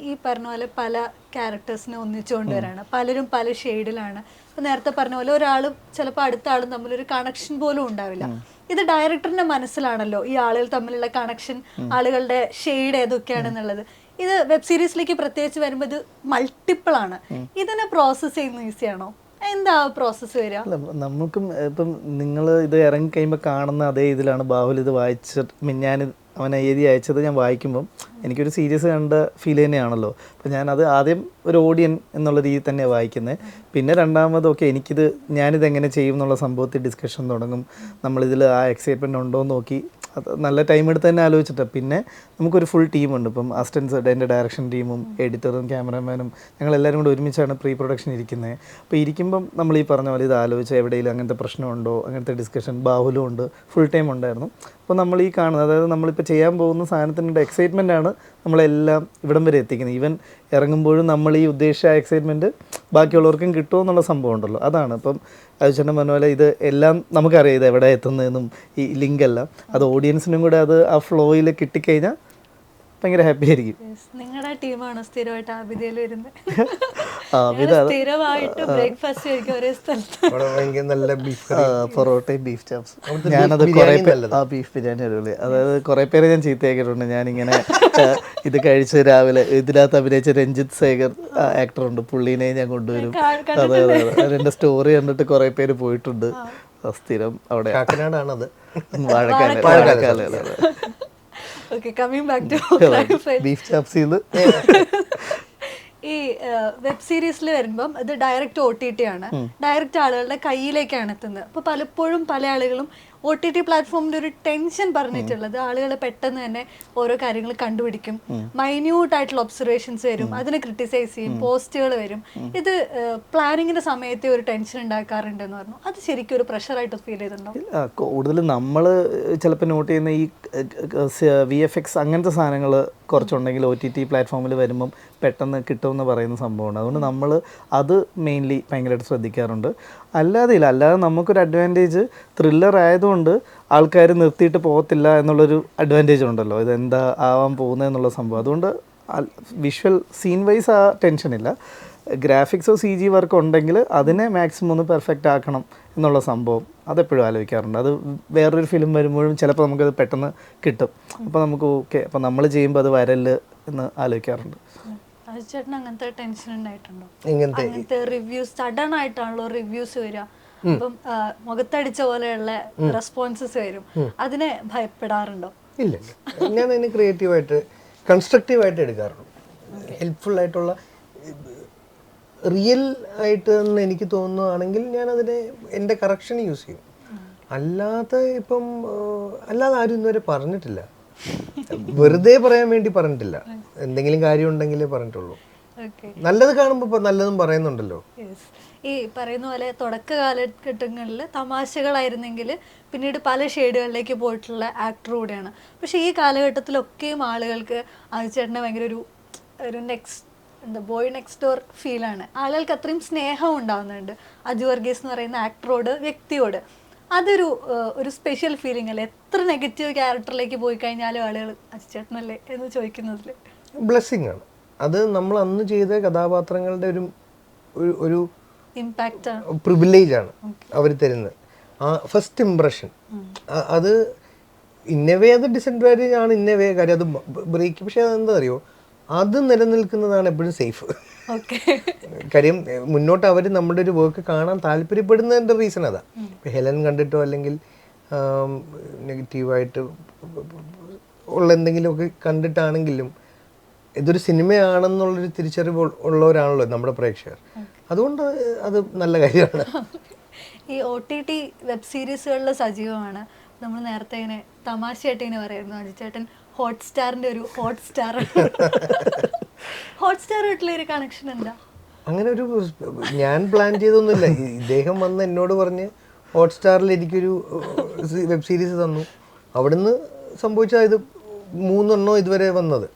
ഈ പറഞ്ഞ പോലെ പല ക്യാരക്ടേഴ്സിനെ ഒന്നിച്ചുകൊണ്ടുവരാണ്, പലരും പല ഷെയ്ഡിലാണ്. ഇപ്പൊ നേരത്തെ പറഞ്ഞ പോലെ ഒരാളും ചിലപ്പോൾ അടുത്ത ആളും തമ്മിലൊരു കണക്ഷൻ പോലും ഉണ്ടാവില്ല. ഇത് ഡയറക്ടറിന്റെ മനസ്സിലാണല്ലോ ഈ ആളുകൾ തമ്മിലുള്ള കണക്ഷൻ, ആളുകളുടെ ഷെയ്ഡ് ഏതൊക്കെയാണെന്നുള്ളത്. ഇത് വെബ് സീരീസിലേക്ക് പ്രത്യേകിച്ച് വരുമ്പോൾ ഇത് മൾട്ടിപ്പിൾ ആണ്. ഇതിനെ പ്രോസസ്സ് ചെയ്യുന്നത് ഈസിയാണോ? എന്താ പ്രോസസ്സ് വരിക? നമുക്കും ഇപ്പം നിങ്ങൾ ഇത് ഇറങ്ങി കഴിയുമ്പോൾ കാണുന്ന അതേ ഇതിലാണ് ബാഹുൽ ഇത് വായിച്ചിട്ട് ഞാൻ അവനെ എഴുതി അയച്ചത് ഞാൻ വായിക്കുമ്പം എനിക്കൊരു സീരീസ് കണ്ട ഫീൽ തന്നെയാണല്ലോ. അപ്പോൾ ഞാനത് ആദ്യം ഒരു ഓഡിയൻ എന്നുള്ള രീതിയിൽ തന്നെയാണ് വായിക്കുന്നത്. പിന്നെ രണ്ടാമത് ഞാനിത് എങ്ങനെ ചെയ്യും എന്നുള്ള സംഭവത്തിൽ ഡിസ്കഷൻ തുടങ്ങും. നമ്മളിതിൽ ആ എക്സൈറ്റ്മെൻറ്റ് ഉണ്ടോ എന്ന് നോക്കി അത് നല്ല ടൈം എടുത്ത് തന്നെ ആലോചിച്ചിട്ട് പിന്നെ നമുക്കൊരു ഫുൾ ടീമുണ്ട്. ഇപ്പം അസിസ്റ്റൻസ്, എൻ്റെ ഡയറക്ഷൻ ടീമും എഡിറ്ററും ക്യാമറമാനും ഞങ്ങളെല്ലാവരും കൂടെ ഒരുമിച്ചാണ് പ്രീ പ്രൊഡക്ഷൻ ഇരിക്കുന്നത്. അപ്പോൾ ഇരിക്കുമ്പം നമ്മൾ ഈ പറഞ്ഞ പോലെ ഇത് ആലോചിച്ച് എവിടെയെങ്കിലും അങ്ങനത്തെ പ്രശ്നമുണ്ടോ, അങ്ങനത്തെ ഡിസ്കഷൻ ബാഹുലും ഉണ്ട്, ഫുൾ ടൈം ഉണ്ടായിരുന്നു. അപ്പോൾ നമ്മൾ ഈ കാണുന്നത്, അതായത് നമ്മളിപ്പോൾ ചെയ്യാൻ പോകുന്ന സാധനത്തിൻ്റെ എക്സൈറ്റ്മെൻറ്റാണ് നമ്മളെല്ലാം ഇവിടം വരെ എത്തിക്കുന്നത്. ഈവൻ ഇറങ്ങുമ്പോഴും നമ്മൾ ഈ ഉദ്ദേശിച്ച എക്സൈറ്റ്മെൻറ്റ് ബാക്കിയുള്ളവർക്കും കിട്ടുമോ എന്നുള്ള സംഭവം ഉണ്ടല്ലോ, അതാണ്. അപ്പം അയച്ചേട്ടൻ പറഞ്ഞ പോലെ ഇത് എല്ലാം നമുക്കറിയാം ഇത് എവിടെ എത്തുന്നതെന്നും ഈ ലിങ്കെല്ലാം. അത് ഓഡിയൻസിനും കൂടെ അത് ആ ഫ്ലോയിൽ കിട്ടിക്കഴിഞ്ഞാൽ ഭയങ്കര ഹാപ്പി ആയിരിക്കും. നിങ്ങളുടെ ടീമാണ് സ്ഥിരമായിട്ട് ആബിദയിൽ വരുന്നത്. സ്ഥിരമായിട്ട് ബ്രേക്ക്ഫാസ്റ്റ് കഴിക്കും ഒരേ സ്ഥലത്ത്, പൊറോട്ടയും ബീഫ് ചാപ്സ്. ഞാനത് കുറേ ബീഫ് ബിരിയാണി അടിപൊളി. അതായത് കുറേ പേരെ ഞാൻ ചീത്തയാക്കിയിട്ടുണ്ട്. ഞാനിങ്ങനെ ഇത് കഴിച്ച് രാവിലെ ഇതിനകത്ത് അഭിനയിച്ച രഞ്ജിത്ത് ശേഖർ ആക്ടറുണ്ട്, പുള്ളീനെ ഞാൻ കൊണ്ടുവരും. അതെ അതെ അതെ, എൻ്റെ സ്റ്റോറി കണ്ടിട്ട് കുറേ പേര് പോയിട്ടുണ്ട്. സ്ഥിരം അവിടെ കാക്കനാടാണത്, Vazhakkala. Okay, coming back to beef ചാപ്സിൽ ഈ വെബ് സീരീസിൽ വരുമ്പം ഇത് ഡയറക്റ്റ് OTT ആണ്, ഡയറക്റ്റ് ആളുകളുടെ കയ്യിലേക്കാണ് എത്തുന്നത്. അപ്പോൾ പലപ്പോഴും പല ആളുകളും OTT പ്ലാറ്റ്ഫോമിന്റെ ഒരു ടെൻഷൻ പറഞ്ഞിട്ടുള്ളത് ആളുകൾ പെട്ടെന്ന് തന്നെ ഓരോ കാര്യങ്ങൾ കണ്ടുപിടിക്കും, മൈന്യൂട്ട് ആയിട്ടുള്ള ഒബ്സർവേഷൻസ് വരും, അതിനെ ക്രിട്ടിസൈസ് ചെയ്യും, പോസ്റ്റുകൾ വരും. ഇത് പ്ലാനിങ്ങിന്റെ സമയത്തെ ഒരു ടെൻഷൻ ഉണ്ടാക്കാറുണ്ടെന്ന് പറഞ്ഞു. അത് ശരിക്കും ഒരു പ്രഷറായിട്ട് ഫീൽ ചെയ്തിട്ടുണ്ടോ? കൂടുതൽ നമ്മൾ ചിലപ്പോൾ നോട്ട് ചെയ്യുന്ന ഈ VFX അങ്ങനത്തെ സാധനങ്ങൾ കുറച്ചുണ്ടെങ്കിൽ OTT പ്ലാറ്റ്ഫോമിൽ വരുമ്പം പെട്ടെന്ന് കിട്ടുമെന്ന് പറയുന്ന സംഭവമാണ്. അതുകൊണ്ട് നമ്മൾ അത് മെയിൻലി ഭയങ്കരമായിട്ട് ശ്രദ്ധിക്കാറുണ്ട്. അല്ലാതെ നമുക്കൊരു അഡ്വാൻറ്റേജ് ത്രില്ലർ ആയതുകൊണ്ട് ആൾക്കാർ നിർത്തിയിട്ട് പോകത്തില്ല എന്നുള്ളൊരു അഡ്വാൻറ്റേജ് ഉണ്ടല്ലോ, ഇതെന്താ ആവാൻ പോകുന്നത് എന്നുള്ള സംഭവം. അതുകൊണ്ട് വിഷ്വൽ സീൻ വൈസ് ആ ടെൻഷനില്ല. ഗ്രാഫിക്സോ CG വർക്കോ ഉണ്ടെങ്കിൽ അതിനെ മാക്സിമം ഒന്ന് പെർഫെക്റ്റ് ആക്കണം എന്നുള്ള സംഭവം അതെപ്പോഴും ആലോചിക്കാറുണ്ട്. അത് വേറൊരു ഫിലിം വരുമ്പോഴും ചിലപ്പോൾ നമുക്കത് പെട്ടെന്ന് കിട്ടും. അപ്പോൾ നമുക്ക് ഓക്കെ, അപ്പോൾ നമ്മൾ ചെയ്യുമ്പോൾ അത് വരല് എന്ന് ആലോചിക്കാറുണ്ട്. ചേട്ടൻ അങ്ങനത്തെ ടെൻഷൻ ഉണ്ടായിട്ടുണ്ടോ? ഇങ്ങനത്തെ അങ്ങനത്തെ റിവ്യൂസ് സഡൻ ആയിട്ടാണല്ലോ റിവ്യൂസ് വരിക, അപ്പം മുഖത്തടിച്ച പോലെയുള്ള റെസ്പോൺസസ് വരും, അതിനെ ഭയപ്പെടാറുണ്ടോ? ഇല്ല, ഞാൻ അതിന് ക്രിയേറ്റീവായിട്ട് കൺസ്ട്രക്റ്റീവായിട്ട് എടുക്കാറുള്ളൂ. ഹെൽപ്ഫുൾ ആയിട്ടുള്ള റിയൽ ആയിട്ട് എന്ന് എനിക്ക് തോന്നുകയാണെങ്കിൽ ഞാൻ അതിനെ എൻ്റെ കറക്ഷൻ യൂസ് ചെയ്യും. അല്ലാതെ ഇപ്പം അല്ലാതെ ആരും ഇന്നുവരെ പറഞ്ഞിട്ടില്ല, വെറുതെ പറയാൻ വേണ്ടി പറഞ്ഞിട്ടില്ല. എന്തെങ്കിലും കാര്യം ഉണ്ടെങ്കിലേ പറഞ്ഞിട്ടുള്ളൂ. നല്ലത് കാണുമ്പോൾ ഇപ്പോൾ നല്ലതും പറയുന്നുണ്ടല്ലോ. ഈ പറയുന്ന പോലെ തുടക്ക കാലഘട്ടങ്ങളിൽ തമാശകളായിരുന്നെങ്കിൽ പിന്നീട് പല ഷെയ്ഡുകളിലേക്ക് പോയിട്ടുള്ള ആക്ടർ കൂടെയാണ്. പക്ഷേ ഈ കാലഘട്ടത്തിലൊക്കെയും ആളുകൾക്ക് ആദിച്ചേട്ടനെ ഭയങ്കര ഒരു ബോയ് നെക്സ്റ്റ് ഡോർ ഫീലാണ്. ആളുകൾക്ക് അത്രയും സ്നേഹം ഉണ്ടാകുന്നുണ്ട് അജു വർഗീസ് എന്ന് പറയുന്ന ആക്ടറോട്, വ്യക്തിയോട്. അതൊരു സ്പെഷ്യൽ ഫീലിംഗ് അല്ലേ? എത്ര നെഗറ്റീവ് ക്യാരക്ടറിലേക്ക് പോയി കഴിഞ്ഞാലും ആളുകൾ അജിച്ചേട്ടനല്ലേ എന്ന് ചോദിക്കുന്നതിൽ ബ്ലെസ്സിങ് ആണ് അത്. നമ്മൾ അന്ന് ചെയ്ത കഥാപാത്രങ്ങളുടെ ഒരു ഇമ്പാക്റ്റ് ആണ്, പ്രിവിലേജ് ആണ് അവർ തരുന്നത്. ആ ഫസ്റ്റ് ഇംപ്രഷൻ അത് ഇന്നവേ അത് ഡിസഡ്വാൻറ്റേജ് ആണ്, ഇന്നവേ കാര്യം അത് ബ്രേക്ക്. പക്ഷെ അതെന്താ അറിയോ, അത് നിലനിൽക്കുന്നതാണ് എപ്പോഴും സേഫ്. കാര്യം മുന്നോട്ട് അവർ നമ്മുടെ ഒരു വർക്ക് കാണാൻ താല്പര്യപ്പെടുന്നതിൻ്റെ റീസൺ അതാ. ഹെലൻ കണ്ടിട്ടോ അല്ലെങ്കിൽ നെഗറ്റീവായിട്ട് ഉള്ള എന്തെങ്കിലുമൊക്കെ കണ്ടിട്ടാണെങ്കിലും ഇതൊരു സിനിമയാണെന്നുള്ളൊരു തിരിച്ചറിവ് ഉള്ളവരാണല്ലോ നമ്മുടെ പ്രേക്ഷകർ. അതുകൊണ്ട് അത് നല്ല കാര്യമാണ്. ഈ OTT വെബ് സീരീസുകളിൽ സജീവമാണ്. നമ്മൾ നേരത്തെ ഇങ്ങനെ തമാശയായിട്ട് ഇങ്ങനെ പറയായിരുന്നു, അജിച്ചേട്ടൻ ഹോട്ട്സ്റ്റാറിന്റെ ഒരു ഹോട്ട്സ്റ്റാർ ഹോട്ട്സ്റ്റാറായിട്ടുള്ള ഒരു കണക്ഷൻ എന്താ? അങ്ങനെ ഒരു ഞാൻ പ്ലാൻ ചെയ്തൊന്നുമില്ല. ഇദ്ദേഹം വന്ന് എന്നോട് പറഞ്ഞ് ഹോട്ട്സ്റ്റാറിൽ എനിക്കൊരു വെബ് സീരീസ് തന്നു. അവിടുന്ന് സംഭവിച്ചാൽ ഇത് 3 ഇതുവരെ വന്നത്,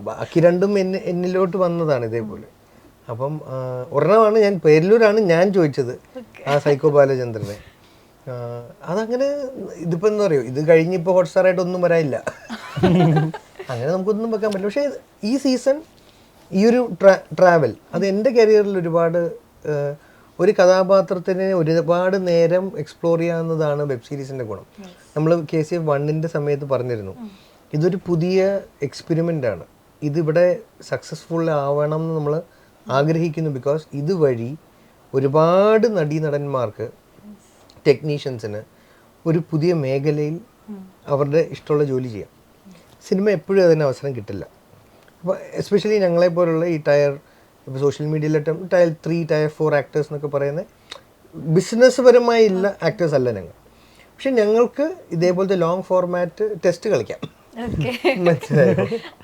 ബാക്കി 2 എന്നിലോട്ട് വന്നതാണ് ഇതേപോലെ. അപ്പം ഒരെണ്ണമാണ് ഞാൻ പേരിലൂരാണ് ഞാൻ ചോദിച്ചത്, ആ സൈക്കോ ബാലചന്ദ്രനെ. അതങ്ങനെ ഇതിപ്പോൾ എന്താ പറയുക, ഇത് കഴിഞ്ഞിപ്പോൾ ഹോട്ട്സ്റ്റാറായിട്ട് ഒന്നും വരാനില്ല, അങ്ങനെ നമുക്കൊന്നും വെക്കാൻ പറ്റില്ല. പക്ഷേ ഈ സീസൺ ഈ ഒരു ട്രാവൽ അത് എൻ്റെ കരിയറിൽ ഒരുപാട് ഒരു കഥാപാത്രത്തിന് ഒരുപാട് നേരം എക്സ്പ്ലോർ ചെയ്യാവുന്നതാണ് വെബ് സീരീസിൻ്റെ ഗുണം. നമ്മൾ KCF 1 സമയത്ത് പറഞ്ഞിരുന്നു, ഇതൊരു പുതിയ എക്സ്പെരിമെൻ്റ് ആണ്, ഇതിവിടെ സക്സസ്ഫുൾ ആവണം എന്ന് നമ്മൾ ആഗ്രഹിക്കുന്നു. ബിക്കോസ് ഇതുവഴി ഒരുപാട് നടീനടന്മാർക്ക്, ടെക്നീഷ്യൻസിന് ഒരു പുതിയ മേഖലയിൽ അവരുടെ ഇഷ്ടമുള്ള ജോലി ചെയ്യാം. സിനിമ എപ്പോഴും അതിന് അവസരം കിട്ടില്ല. അപ്പോൾ എസ്പെഷ്യലി ഞങ്ങളെപ്പോലുള്ള ഈ ഇപ്പോൾ സോഷ്യൽ മീഡിയയിലെ ടയർ 3 ടയർ 4 ആക്ടേഴ്സ് എന്നൊക്കെ പറയുന്ന ബിസിനസ് പരമായുള്ള ആക്ടേഴ്സ് അല്ല ഞങ്ങൾ. പക്ഷെ ഞങ്ങൾക്ക് ഇതേപോലത്തെ ലോങ് ഫോർമാറ്റ് ടെസ്റ്റ് കളിക്കാം.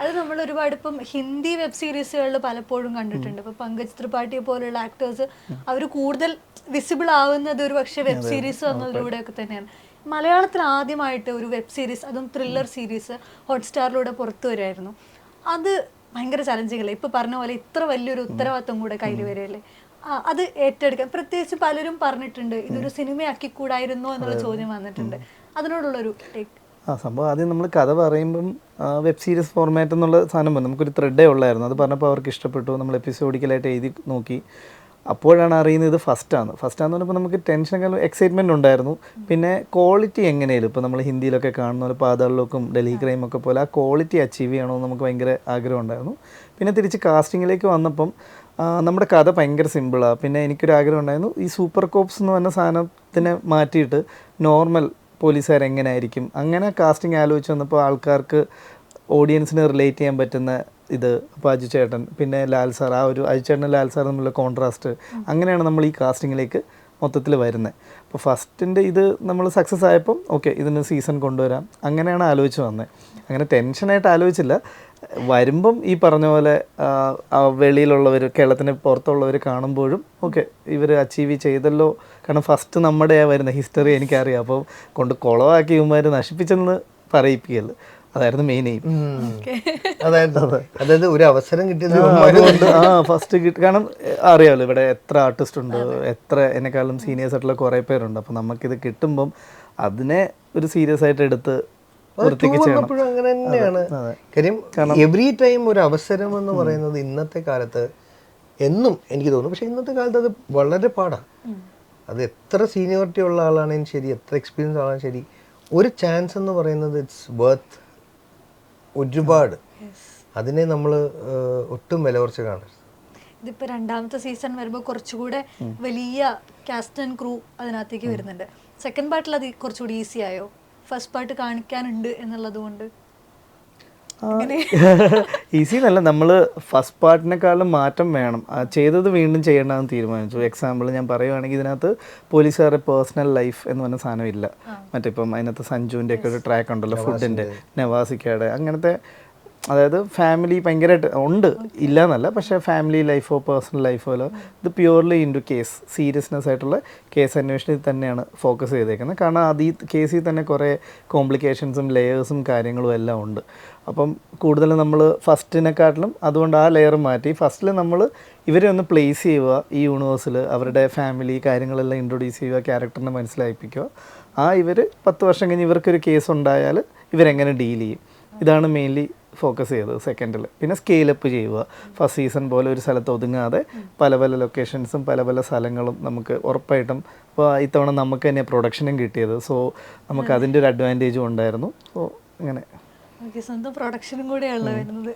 അത് നമ്മൾ ഒരുപാട് ഇപ്പം ഹിന്ദി വെബ് സീരീസുകളിൽ പലപ്പോഴും കണ്ടിട്ടുണ്ട്. ഇപ്പൊ പങ്കജ് ത്രിപാഠിയെ പോലുള്ള ആക്ടേഴ്സ് അവർ കൂടുതൽ വിസിബിൾ ആവുന്നത് ഒരു പക്ഷേ വെബ് സീരീസ് വന്നതിലൂടെയൊക്കെ തന്നെയാണ്. മലയാളത്തിൽ ആദ്യമായിട്ട് ഒരു വെബ് സീരീസ്, അതും ത്രില്ലർ സീരീസ് ഹോട്ട്സ്റ്റാറിലൂടെ പുറത്തു വരുമായിരുന്നു. അത് ഭയങ്കര ചലഞ്ചിങ് അല്ലേ? ഇപ്പൊ പറഞ്ഞ പോലെ ഇത്ര വലിയൊരു ഉത്തരവാദിത്വം കൂടെ കയ്യിൽ വരികയല്ലേ? അത് ഏറ്റെടുക്കാൻ പ്രത്യേകിച്ച് പലരും പറഞ്ഞിട്ടുണ്ട് ഇതൊരു സിനിമയാക്കി കൂടായിരുന്നോ എന്നുള്ള ചോദ്യം വന്നിട്ടുണ്ട്. അതിനോടുള്ളൊരു ടേക്ക്. സംഭവം ആദ്യം നമ്മൾ കഥ പറയുമ്പം വെബ് സീരീസ് ഫോർമാറ്റ് എന്നുള്ള സാധനം പറഞ്ഞു, നമുക്കൊരു ത്രെഡേ ഉള്ളായിരുന്നു. അത് പറഞ്ഞപ്പോൾ അവർക്ക് ഇഷ്ടപ്പെട്ടു, നമ്മൾ എപ്പിസോഡിക്കലായിട്ട് എഴുതി നോക്കി. അപ്പോഴാണ് അറിയുന്നത് ഇത് ഫസ്റ്റാന്ന് പറഞ്ഞപ്പോൾ നമുക്ക് ടെൻഷനേക്കാളും എക്സൈറ്റ്മെൻറ്റ് ഉണ്ടായിരുന്നു. പിന്നെ ക്വാളിറ്റി എങ്ങനെയാലും ഇപ്പോൾ നമ്മൾ ഹിന്ദിയിലൊക്കെ കാണുന്ന പോലെ പാതാളിലൊക്കെ ഡൽഹി ക്രൈമൊക്കെ പോലെ ആ ക്വാളിറ്റി അച്ചീവ് ചെയ്യണമെന്ന് നമുക്ക് ഭയങ്കര ആഗ്രഹം ഉണ്ടായിരുന്നു. പിന്നെ തിരിച്ച് കാസ്റ്റിങ്ങിലേക്ക് വന്നപ്പം നമ്മുടെ കഥ ഭയങ്കര സിമ്പിളാണ്. പിന്നെ എനിക്കൊരു ആഗ്രഹം ഉണ്ടായിരുന്നു, ഈ സൂപ്പർ കോപ്സ് എന്ന് പറഞ്ഞ സാധനത്തിനെ മാറ്റിയിട്ട് നോർമൽ പോലീസുകാർ എങ്ങനെയായിരിക്കും, അങ്ങനെ കാസ്റ്റിംഗ് ആലോചിച്ച് വന്നപ്പോൾ ആൾക്കാർക്ക് ഓഡിയൻസിന് റിലേറ്റ് ചെയ്യാൻ പറ്റുന്ന ഇത്. അപ്പോൾ അജു ചേട്ടൻ പിന്നെ ലാൽ സാർ, ആ ഒരു അജു ചേട്ടനും ലാൽ സാർ തമ്മിലുള്ള കോൺട്രാസ്റ്റ്, അങ്ങനെയാണ് നമ്മൾ ഈ കാസ്റ്റിങ്ങിലേക്ക് മൊത്തത്തിൽ വരുന്നത്. അപ്പോൾ ഫസ്റ്റിൻ്റെ ഇത് നമ്മൾ സക്സസ് ആയപ്പം ഓക്കെ ഇതിന് സീസൺ കൊണ്ടുവരാം, അങ്ങനെയാണ് ആലോചിച്ച് വന്നത്. അങ്ങനെ ടെൻഷനായിട്ട് ആലോചിച്ചില്ല. വരുമ്പം ഈ പറഞ്ഞ പോലെ വെളിയിലുള്ളവർ, കേരളത്തിന് പുറത്തുള്ളവർ കാണുമ്പോഴും ഓക്കെ ഇവർ അച്ചീവ് ചെയ്തല്ലോ. കാരണം ഫസ്റ്റ് നമ്മുടെ വരുന്ന ഹിസ്റ്ററി എനിക്കറിയാം. അപ്പോൾ കൊണ്ട് കുളമാക്കി ഇവന്മാർ നശിപ്പിച്ചെന്ന് പറയിപ്പിക്കല്, അതായിരുന്നു മെയിൻ എയിം. അതായത് ഒരു അവസരം കിട്ടിയത് ഫസ്റ്റ് കാരണം അറിയാമല്ലോ ഇവിടെ എത്ര ആർട്ടിസ്റ്റ് ഉണ്ട്, എത്ര എന്നെക്കാളും സീനിയേഴ്സ് ആയിട്ടുള്ള കുറേ പേരുണ്ട്. അപ്പോൾ നമുക്കിത് കിട്ടുമ്പം അതിനെ ഒരു സീരിയസ് ആയിട്ട് എടുത്ത് അങ്ങനെ തന്നെയാണ്. കാര്യം എവറി ടൈം ഒരു അവസരം എന്ന് പറയുന്നത് ഇന്നത്തെ കാലത്ത് എന്നും എനിക്ക് തോന്നുന്നു. പക്ഷേ ഇന്നത്തെ കാലത്ത് അത് വളരെ പാടാണ്. അത് എത്ര സീനിയോറിറ്റി ഉള്ള ആളാണെങ്കിലും ശരി, എത്ര എക്സ്പീരിയൻസ് ആളാണെങ്കിലും ശരി, ഒരു ചാൻസ് എന്ന് പറയുന്നത് ഇറ്റ്സ് വർത്ത് ഒരുപാട്. അതിനെ നമ്മൾ ഒട്ടും വില കുറച്ച് കാണരുത്. ഇതിപ്പോൾ രണ്ടാമത്തെ സീസൺ വരുമ്പോൾ കുറച്ചുകൂടെ വലിയ കാസ്റ്റ് ആൻഡ് ക്രൂ അതിനകത്തേക്ക് വരുന്നുണ്ട്. സെക്കൻഡ് പാർട്ടിൽ അത് കുറച്ചുകൂടി ഈസി ആയോ? ഫസ്റ്റ് പാർട്ട് കാണിക്കാനുണ്ട് എന്നുള്ളത് കൊണ്ട് ഈസി എന്നല്ല, നമ്മൾ ഫസ്റ്റ് പാർട്ടിനെക്കാളും മാറ്റം വേണം. ചെയ്തത് വീണ്ടും ചെയ്യേണ്ടതെന്ന് തീരുമാനിച്ചു. എക്സാമ്പിൾ ഞാൻ പറയുവാണെങ്കിൽ ഇതിനകത്ത് പോലീസുകാരുടെ പേഴ്സണൽ ലൈഫ് എന്ന് പറഞ്ഞ സാധനം ഇല്ല. മറ്റിപ്പം അതിനകത്ത് സഞ്ജുവിൻ്റെ ഒക്കെ ഒരു ട്രാക്ക് ഉണ്ടല്ലോ, ഫുഡിൻ്റെ, നവാസിക്കയുടെ, അങ്ങനത്തെ, അതായത് ഫാമിലി ഭയങ്കരമായിട്ട് ഉണ്ട്, ഇല്ല എന്നല്ല, പക്ഷേ ഫാമിലി ലൈഫോ പേഴ്സണൽ ലൈഫോ ഇത് purely in to case, seriousness ആയിട്ടുള്ള കേസ് അന്വേഷണത്തിൽ തന്നെയാണ് ഫോക്കസ് ചെയ്തേക്കുന്നത്. കാരണം അത് ഈ കേസിൽ തന്നെ കുറേ കോംപ്ലിക്കേഷൻസും ലെയേഴ്സും കാര്യങ്ങളും എല്ലാം ഉണ്ട്. അപ്പം കൂടുതലും നമ്മൾ ഫസ്റ്റിനെക്കാട്ടിലും അതുകൊണ്ട് ആ ലെയർ മാറ്റി ഫസ്റ്റിൽ നമ്മൾ ഇവരെ ഒന്ന് പ്ലേസ് ചെയ്യുക ഈ യൂണിവേഴ്സിൽ, അവരുടെ ഫാമിലി കാര്യങ്ങളെല്ലാം ഇൻട്രൊഡ്യൂസ് ചെയ്യുക, ക്യാരക്ടറിനെ മനസ്സിലായിപ്പിക്കുക. ഇവർ 10 വർഷം കഴിഞ്ഞ് ഇവർക്കൊരു കേസ് ഉണ്ടായാൽ ഇവരെങ്ങനെ ഡീൽ ചെയ്യും, ഇതാണ് മെയിൻലി ഫോക്കസ് ചെയ്തത് സെക്കൻഡിൽ. പിന്നെ സ്കെയിലപ്പ് ചെയ്യുക. ഫസ്റ്റ് സീസൺ പോലെ ഒരു സ്ഥലത്ത് ഒതുങ്ങാതെ പല പല ലൊക്കേഷൻസും പല പല സ്ഥലങ്ങളും നമുക്ക് ഉറപ്പായിട്ടും, ഇപ്പോൾ ഇത്തവണ നമുക്ക് തന്നെ പ്രൊഡക്ഷനും കിട്ടിയത്, സോ നമുക്ക് അതിൻ്റെ ഒരു അഡ്വാൻറ്റേജും ഉണ്ടായിരുന്നു. സോ അങ്ങനെ സ്വന്തം പ്രൊഡക്ഷനും കൂടെയാണല്ലോ വരുന്നത്.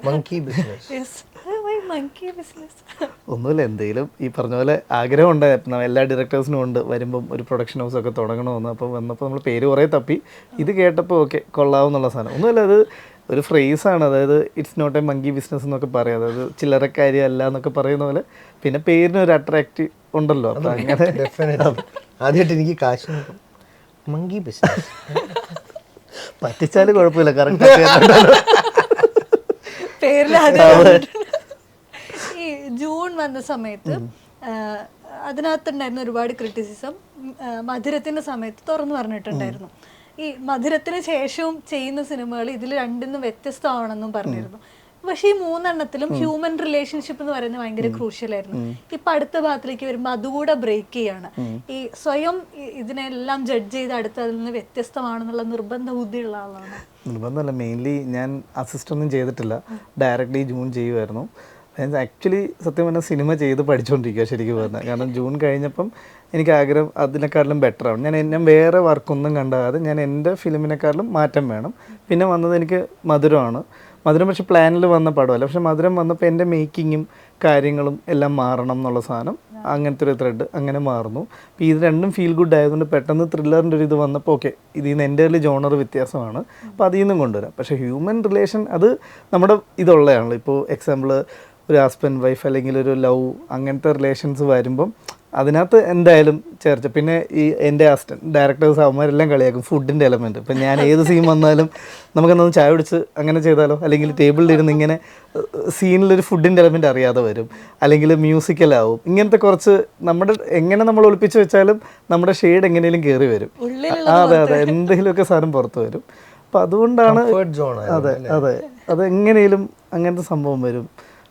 ഒന്നുമില്ല, എന്തെങ്കിലും ഈ പറഞ്ഞ പോലെ ആഗ്രഹം ഉണ്ടായിരുന്നു, എല്ലാ ഡയറക്ടേഴ്സിനും ഉണ്ട് വരുമ്പം ഒരു പ്രൊഡക്ഷൻ ഹൗസൊക്കെ തുടങ്ങണമെന്ന്. അപ്പോൾ വന്നപ്പോൾ നമ്മൾ പേര് കുറേ തപ്പി, ഇത് കേട്ടപ്പോൾ ഓക്കെ കൊള്ളാവുന്നുള്ള സാധനം. ഒന്നുമില്ല, അത് ഒരു ഫ്രേസാണ്, അതായത് it's not a monkey business എന്നൊക്കെ പറയാം, അതായത് ചില്ലറക്കാര്യം അല്ല എന്നൊക്കെ പറയുന്ന പോലെ. പിന്നെ പേരിനൊരു അട്രാക്റ്റ് ഉണ്ടല്ലോ, അപ്പം അങ്ങനെ ആദ്യമായിട്ട് എനിക്ക് കാശ് മങ്കി ബിസിനസ് പറ്റിച്ചാലും കുഴപ്പമില്ല, കറക്റ്റ്. ഈ ജൂൺ വന്ന സമയത്ത് അതിനകത്തുണ്ടായിരുന്ന ഒരുപാട് ക്രിറ്റിസിസം മധുരത്തിന്റെ സമയത്ത് തുറന്നു പറഞ്ഞിട്ടുണ്ടായിരുന്നു. ഈ മധുരത്തിന് ശേഷവും ചെയ്യുന്ന സിനിമകൾ ഇതിൽ രണ്ടിന്നും വ്യത്യസ്തമാണെന്നും പറഞ്ഞിരുന്നു. പക്ഷെ ഈ 3 ഹ്യൂമൻ റിലേഷൻഷിപ്പ് എന്ന് പറയുന്നത് ഭയങ്കര ക്രൂഷ്യലായിരുന്നു. ഇപ്പൊ അടുത്ത ഭാഗത്തിലേക്ക് വരുമ്പോൾ അതുകൂടെ ബ്രേക്ക് ചെയ്യാണ്. ഈ സ്വയം ഇതിനെല്ലാം ജഡ്ജ് ചെയ്ത് അടുത്ത് അതിൽ നിന്ന് വ്യത്യസ്തമാണെന്നുള്ള നിർബന്ധ ബുദ്ധിയുള്ള ആളാണ്. നിർബന്ധമല്ല, മെയിൻലി ഞാൻ അസിസ്റ്റ് ഒന്നും ചെയ്തിട്ടില്ല, ഡയറക്റ്റ്ലി ജൂൺ ചെയ്യുമായിരുന്നു. ആക്ച്വലി സത്യം പറഞ്ഞാൽ സിനിമ ചെയ്ത് പഠിച്ചുകൊണ്ടിരിക്കുക ശരിക്കും പറഞ്ഞാൽ. കാരണം ജൂൺ കഴിഞ്ഞപ്പം എനിക്ക് ആഗ്രഹം അതിനെക്കാട്ടിലും ബെറ്ററാണ്. ഞാൻ വേറെ വർക്കൊന്നും കണ്ടാതെ ഞാൻ എൻ്റെ ഫിലിമിനെക്കാട്ടിലും മാറ്റം വേണം. പിന്നെ വന്നത് എനിക്ക് മധുരമാണ്. മധുരം പക്ഷേ പ്ലാനിൽ വന്ന പടമല്ല, പക്ഷെ മധുരം വന്നപ്പോൾ എൻ്റെ മേക്കിങ്ങും കാര്യങ്ങളും എല്ലാം മാറണം എന്നുള്ള സാധനം, അങ്ങനത്തെ ഒരു ത്രെഡ് അങ്ങനെ മാറുന്നു. അപ്പോൾ ഇത് രണ്ടും ഫീൽ ഗുഡ് ആയതുകൊണ്ട് പെട്ടെന്ന് ത്രില്ലറിൻ്റെ ഒരു ഇത് വന്നപ്പോൾ ഓക്കെ, ഇതിൽ നിന്ന് എൻ്റെ ജോണർ വ്യത്യാസമാണ്, അപ്പോൾ അതിൽ നിന്നും കൊണ്ടുവരാം. പക്ഷേ ഹ്യൂമൻ റിലേഷൻ അത് നമ്മുടെ ഇതുള്ളതാണല്ലോ. ഇപ്പോൾ എക്സാമ്പിൾ ഒരു ഹസ്ബൻഡ് വൈഫ് അല്ലെങ്കിൽ ഒരു ലവ് അങ്ങനത്തെ റിലേഷൻസ് വരുമ്പം അതിനകത്ത് എന്തായാലും ചേർച്ച. പിന്നെ ഈ എൻ്റെ ഡയറക്ടേഴ്സ് അവന്മാരെല്ലാം കളിയാക്കും ഫുഡിൻ്റെ എലമെൻറ്റ്. ഇപ്പം ഞാൻ ഏത് സീൻ വന്നാലും നമുക്കെന്തൊന്ന് ചായ പിടിച്ച് അങ്ങനെ ചെയ്താലോ, അല്ലെങ്കിൽ ടേബിളിലിരുന്ന് ഇങ്ങനെ സീനിലൊരു ഫുഡിൻ്റെ എലമെൻറ്റ് അറിയാതെ വരും, അല്ലെങ്കിൽ മ്യൂസിക്കലാവും. ഇങ്ങനത്തെ കുറച്ച് നമ്മുടെ എങ്ങനെ നമ്മൾ ഒളിപ്പിച്ച് വെച്ചാലും നമ്മുടെ ഷെയ്ഡ് എങ്ങനെയും കയറി വരും. അതെ, എന്തെങ്കിലുമൊക്കെ സാധനം പുറത്ത് വരും. അപ്പം അതുകൊണ്ടാണ് അതെങ്ങനെയും അങ്ങനത്തെ സംഭവം വരും.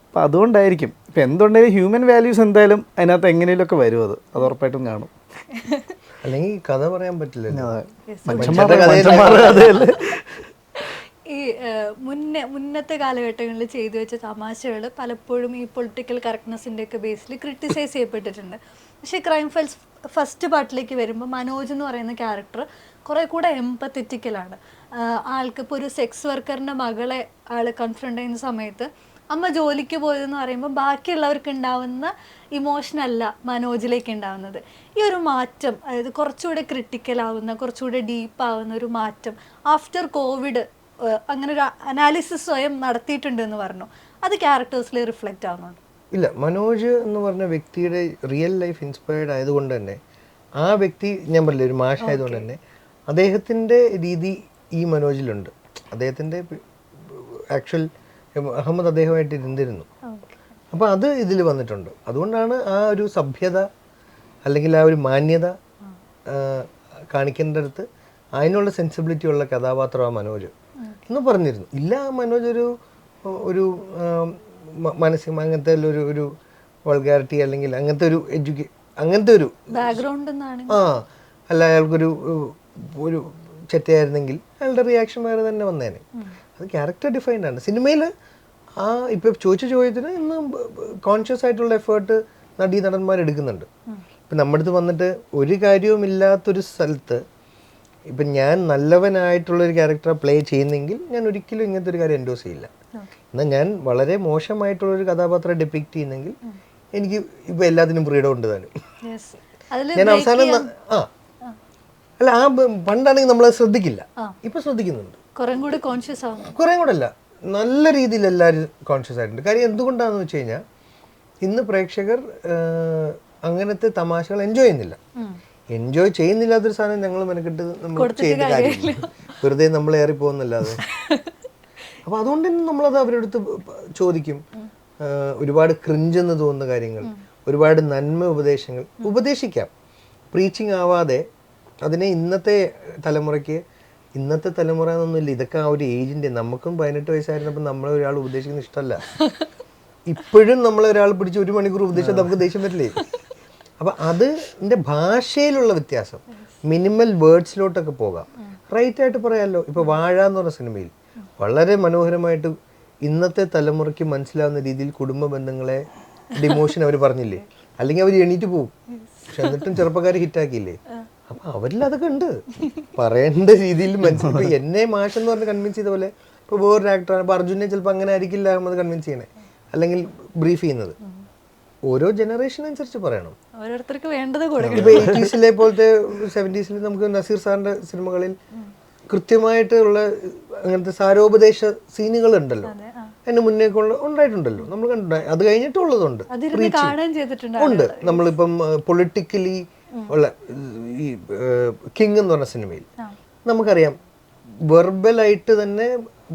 അപ്പം അതുകൊണ്ടായിരിക്കും. ഇപ്പം എന്തുകൊണ്ടായാലും ഹ്യൂമൻ വാല്യൂസ് എന്തായാലും അതിനകത്ത് എങ്ങനെയൊക്കെ വരും, അത് ഉറപ്പായിട്ടും കാണും. അല്ലെങ്കിൽ കഥ പറയാൻ പറ്റില്ല. ഈ മുന്നത്തെ കാലഘട്ടങ്ങളിൽ ചെയ്തു വെച്ച തമാശകൾ പലപ്പോഴും ഈ പൊളിറ്റിക്കൽ കറക്റ്റ്നെസ്സിൻ്റെ ഒക്കെ ബേസിൽ ക്രിട്ടിസൈസ് ചെയ്യപ്പെട്ടിട്ടുണ്ട്. പക്ഷേ ക്രൈം ഫയൽസ് ഫസ്റ്റ് പാർട്ടിലേക്ക് വരുമ്പോൾ മനോജ് എന്ന് പറയുന്ന ക്യാരക്ടർ കുറേ കൂടെ എംപത്തറ്റിക്കലാണ്. ആൾക്ക് ഇപ്പോൾ ഒരു സെക്സ് വർക്കറിൻ്റെ മകളെ ആൾ കൺഫ്രണ്ട് ചെയ്യുന്ന സമയത്ത് അമ്മ ജോലിക്ക് പോയതെന്ന് പറയുമ്പോൾ ബാക്കിയുള്ളവർക്ക് ഉണ്ടാവുന്ന ഇമോഷൻ അല്ല മനോജിലേക്ക് ഉണ്ടാവുന്നത്. ഈ ഒരു മാറ്റം, അതായത് കുറച്ചുകൂടെ ക്രിട്ടിക്കലാവുന്ന, കുറച്ചുകൂടെ ഡീപ്പാവുന്ന ഒരു മാറ്റം ആഫ്റ്റർ കോവിഡ് അങ്ങനെ ഒരു അനാലിസിസ് സ്വയം നടത്തിയിട്ടുണ്ട് എന്ന് പറഞ്ഞു. അത് ക്യാരക്ടേഴ്സിൽ റിഫ്ലക്റ്റ് ആവുന്നുണ്ട്. ഇല്ല, മനോജ് എന്ന് പറഞ്ഞ വ്യക്തിയുടെ റിയൽ ലൈഫ് ഇൻസ്പയർഡ് ആയതുകൊണ്ട് തന്നെ, ആ വ്യക്തി ഞാൻ പറഞ്ഞില്ല ഒരു മാഷായതുകൊണ്ട് തന്നെ അദ്ദേഹത്തിൻ്റെ രീതി ഈ മനോജിലുണ്ട്. അദ്ദേഹത്തിൻ്റെ ആക്ച്വൽ അഹമ്മദ് അദ്ദേഹമായിട്ട് ഇരുന്നിരുന്നു. അപ്പോൾ അത് ഇതിൽ വന്നിട്ടുണ്ട്. അതുകൊണ്ടാണ് ആ ഒരു സഭ്യത അല്ലെങ്കിൽ ആ ഒരു മാന്യത കാണിക്കേണ്ടടുത്ത് അതിനുള്ള സെൻസിബിലിറ്റി ഉള്ള കഥാപാത്രമാണ് മനോജ് എന്ന് പറഞ്ഞിരുന്നു. ഇല്ല, മനോജ് ഒരു മനസ്സിൽ അങ്ങനത്തെ ഒരു വൾഗാരിറ്റി അല്ലെങ്കിൽ അങ്ങനത്തെ ഒരു അങ്ങനത്തെ ഒരു ബാക്ക്ഗ്രൗണ്ട് അല്ല, അയാൾക്കൊരു ഒരു ചെറ്റയായിരുന്നെങ്കിൽ അയാളുടെ റിയാക്ഷൻ വേറെ തന്നെ വന്നേനെ. അത് ക്യാരക്ടർ ഡിഫൈൻഡ് ആണ്. സിനിമയിൽ ഇപ്പം ചോദിച്ച ചോദ്യത്തിന് ഇന്ന് കോൺഷ്യസ് ആയിട്ടുള്ള എഫേർട്ട് നടന്മാർ എടുക്കുന്നുണ്ട്. ഇപ്പം നമ്മുടെ അടുത്ത് വന്നിട്ട് ഒരു കാര്യവും ഇല്ലാത്തൊരു സ്ഥലത്ത് ഇപ്പം ഞാൻ നല്ലവനായിട്ടുള്ളൊരു ക്യാരക്ടറെ പ്ലേ ചെയ്യുന്നെങ്കിൽ ഞാൻ ഒരിക്കലും ഇങ്ങനത്തെ ഒരു കാര്യം എൻഡോസ് ചെയ്യില്ല. എന്നാൽ ഞാൻ വളരെ മോശമായിട്ടുള്ളൊരു കഥാപാത്രം ഡെപ്പിക്റ്റ് ചെയ്യുന്നെങ്കിൽ എനിക്ക് ഇപ്പം എല്ലാത്തിനും ഫ്രീഡം ഉണ്ട് താനും. ഞാൻ അവസാനം അല്ല പണ്ടാണെങ്കിൽ നമ്മളത് ശ്രദ്ധിക്കില്ല, ഇപ്പം ശ്രദ്ധിക്കുന്നുണ്ട്. കുറേ കൂടെ അല്ല, നല്ല രീതിയിൽ എല്ലാവരും കോൺഷ്യസ് ആയിട്ടുണ്ട്. കാര്യം എന്തുകൊണ്ടാണെന്ന് വെച്ച് കഴിഞ്ഞാൽ ഇന്ന് പ്രേക്ഷകർ അങ്ങനത്തെ തമാശകൾ എൻജോയ് ചെയ്യുന്നില്ല. എൻജോയ് ചെയ്യുന്നില്ലാത്തൊരു സാധനം ഞങ്ങൾ മെനക്കെട്ട് നമ്മൾ ചെയ്യേണ്ട കാര്യമില്ല, വെറുതെ നമ്മൾ ഏറി പോകുന്നല്ലാതെ. അപ്പോൾ അതുകൊണ്ട് തന്നെ നമ്മളത് അവരുടെ അടുത്ത് ചോദിക്കും. ഒരുപാട് ക്രിഞ്ചെന്ന് തോന്നുന്ന കാര്യങ്ങൾ, ഒരുപാട് നന്മ ഉപദേശങ്ങൾ ഉപദേശിക്കാം, പ്രീച്ചിങ് ആവാതെ. അതിനെ ഇന്നത്തെ തലമുറ എന്നൊന്നുമില്ല, ഇതൊക്കെ ആ ഒരു ഏജിൻ്റെ. നമുക്കും 18 വയസ്സായിരുന്നപ്പോൾ നമ്മളെ ഒരാൾ ഉപദേശിക്കുന്ന ഇഷ്ടമല്ല. ഇപ്പോഴും നമ്മളൊരാൾ പിടിച്ച് 1 മണിക്കൂർ ഉപദേശിച്ചാൽ നമുക്ക് ദേഷ്യം പറ്റില്ലേ? അപ്പം അതിൻ്റെ ഭാഷയിലുള്ള വ്യത്യാസം, മിനിമൽ വേർഡ്സിലോട്ടൊക്കെ പോകാം, റൈറ്റായിട്ട് പറയാമല്ലോ. ഇപ്പോൾ വാഴ എന്ന് പറഞ്ഞ സിനിമയിൽ വളരെ മനോഹരമായിട്ട് ഇന്നത്തെ തലമുറയ്ക്ക് മനസ്സിലാവുന്ന രീതിയിൽ കുടുംബ ബന്ധങ്ങളെ ഡിമോഷൻ അവർ പറഞ്ഞില്ലേ? അല്ലെങ്കിൽ അവർ എണീറ്റ് പോകും, പക്ഷെ എന്നിട്ടും ചെറുപ്പക്കാർ ഹിറ്റാക്കിയില്ലേ? അപ്പം അവരിൽ അതൊക്കെ ഉണ്ട്, പറയേണ്ട രീതിയിൽ മനസ്സിലായി. എന്നെ മാഷെന്ന് പറഞ്ഞ് കൺവിൻസ് ചെയ്ത പോലെ ഇപ്പോൾ വേറൊരു ആക്ടറാണ്. ഇപ്പോൾ അർജുനെ ചിലപ്പോൾ അങ്ങനെ ആയിരിക്കില്ല അഹമ്മദ് കൺവിൻസ് ചെയ്യണേ അല്ലെങ്കിൽ ബ്രീഫ് ചെയ്യുന്നത്. ഓരോ ജനറേഷൻ അനുസരിച്ച് പറയണം. ഓരോരുത്തർക്ക് വേണ്ടത്. ഇപ്പോൾ 80s പോലത്തെ 70s നമുക്ക് നസീർ സാറിൻ്റെ സിനിമകളിൽ കൃത്യമായിട്ടുള്ള അങ്ങനത്തെ സാരോപദേശ സീനുകൾ ഉണ്ടല്ലോ, അതിന് മുന്നേ ഉണ്ടായിട്ടുണ്ടല്ലോ, നമ്മൾ കണ്ടിട്ടുണ്ട്. അത് കഴിഞ്ഞിട്ടുള്ളതുണ്ട്, ഉണ്ട്. നമ്മളിപ്പം പൊളിറ്റിക്കലി ഉള്ള ഈ കിങ് എന്ന് പറഞ്ഞ സിനിമയിൽ നമുക്കറിയാം, വെർബലായിട്ട് തന്നെ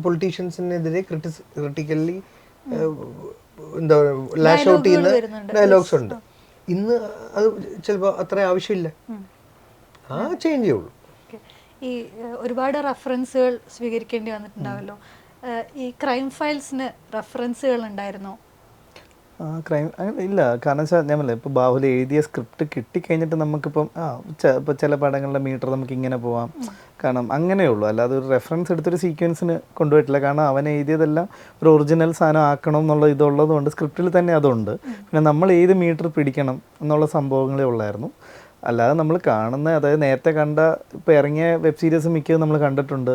പൊളിറ്റീഷ്യൻസിനെതിരെ ക്രിട്ടിക്കലി എന്താ പറയുക, ലാഷ് ഔട്ട് ചെയ്യുന്ന ഡയലോഗ്സ് ഉണ്ട്. ഇന്ന് അത് ചിലപ്പോൾ അത്ര ആവശ്യമില്ല, ചേഞ്ച് ചെയ്യുള്ളൂ. ഈ ഒരുപാട് റെഫറൻസുകൾ സ്വീകരിക്കേണ്ടി വന്നിട്ടുണ്ടാവല്ലോ. ഈ ക്രൈം ഫയൽസിന് റെഫറൻസുകൾ ഉണ്ടായിരുന്നോ? ക്രൈം ഇല്ല, കാരണം വെച്ചാൽ ഞാൻ പറഞ്ഞില്ല, ഇപ്പോൾ ബാഹുലി എഴുതിയ സ്ക്രിപ്റ്റ് കിട്ടിക്കഴിഞ്ഞിട്ട് നമുക്കിപ്പം ഇപ്പോൾ ചില പടങ്ങളുടെ മീറ്റർ നമുക്ക് ഇങ്ങനെ പോവാം, കാരണം അങ്ങനെയുള്ളൂ. അല്ലാതെ ഒരു റെഫറൻസ് എടുത്തൊരു സീക്വൻസിന് കൊണ്ടുപോയിട്ടില്ല. കാരണം അവൻ എഴുതിയതെല്ലാം ഒരു ഒറിജിനൽ സാധനം ആക്കണം എന്നുള്ള ഇതുള്ളത് കൊണ്ട് സ്ക്രിപ്റ്റിൽ തന്നെ അതുണ്ട്. പിന്നെ നമ്മൾ ഏത് മീറ്റർ പിടിക്കണം എന്നുള്ള സംഭവങ്ങളേ ഉള്ളായിരുന്നു. അല്ലാതെ നമ്മൾ കാണുന്ന, അതായത് നേരത്തെ കണ്ട ഇപ്പോൾ ഇറങ്ങിയ വെബ് സീരീസ് മിക്കതും നമ്മൾ കണ്ടിട്ടുണ്ട്.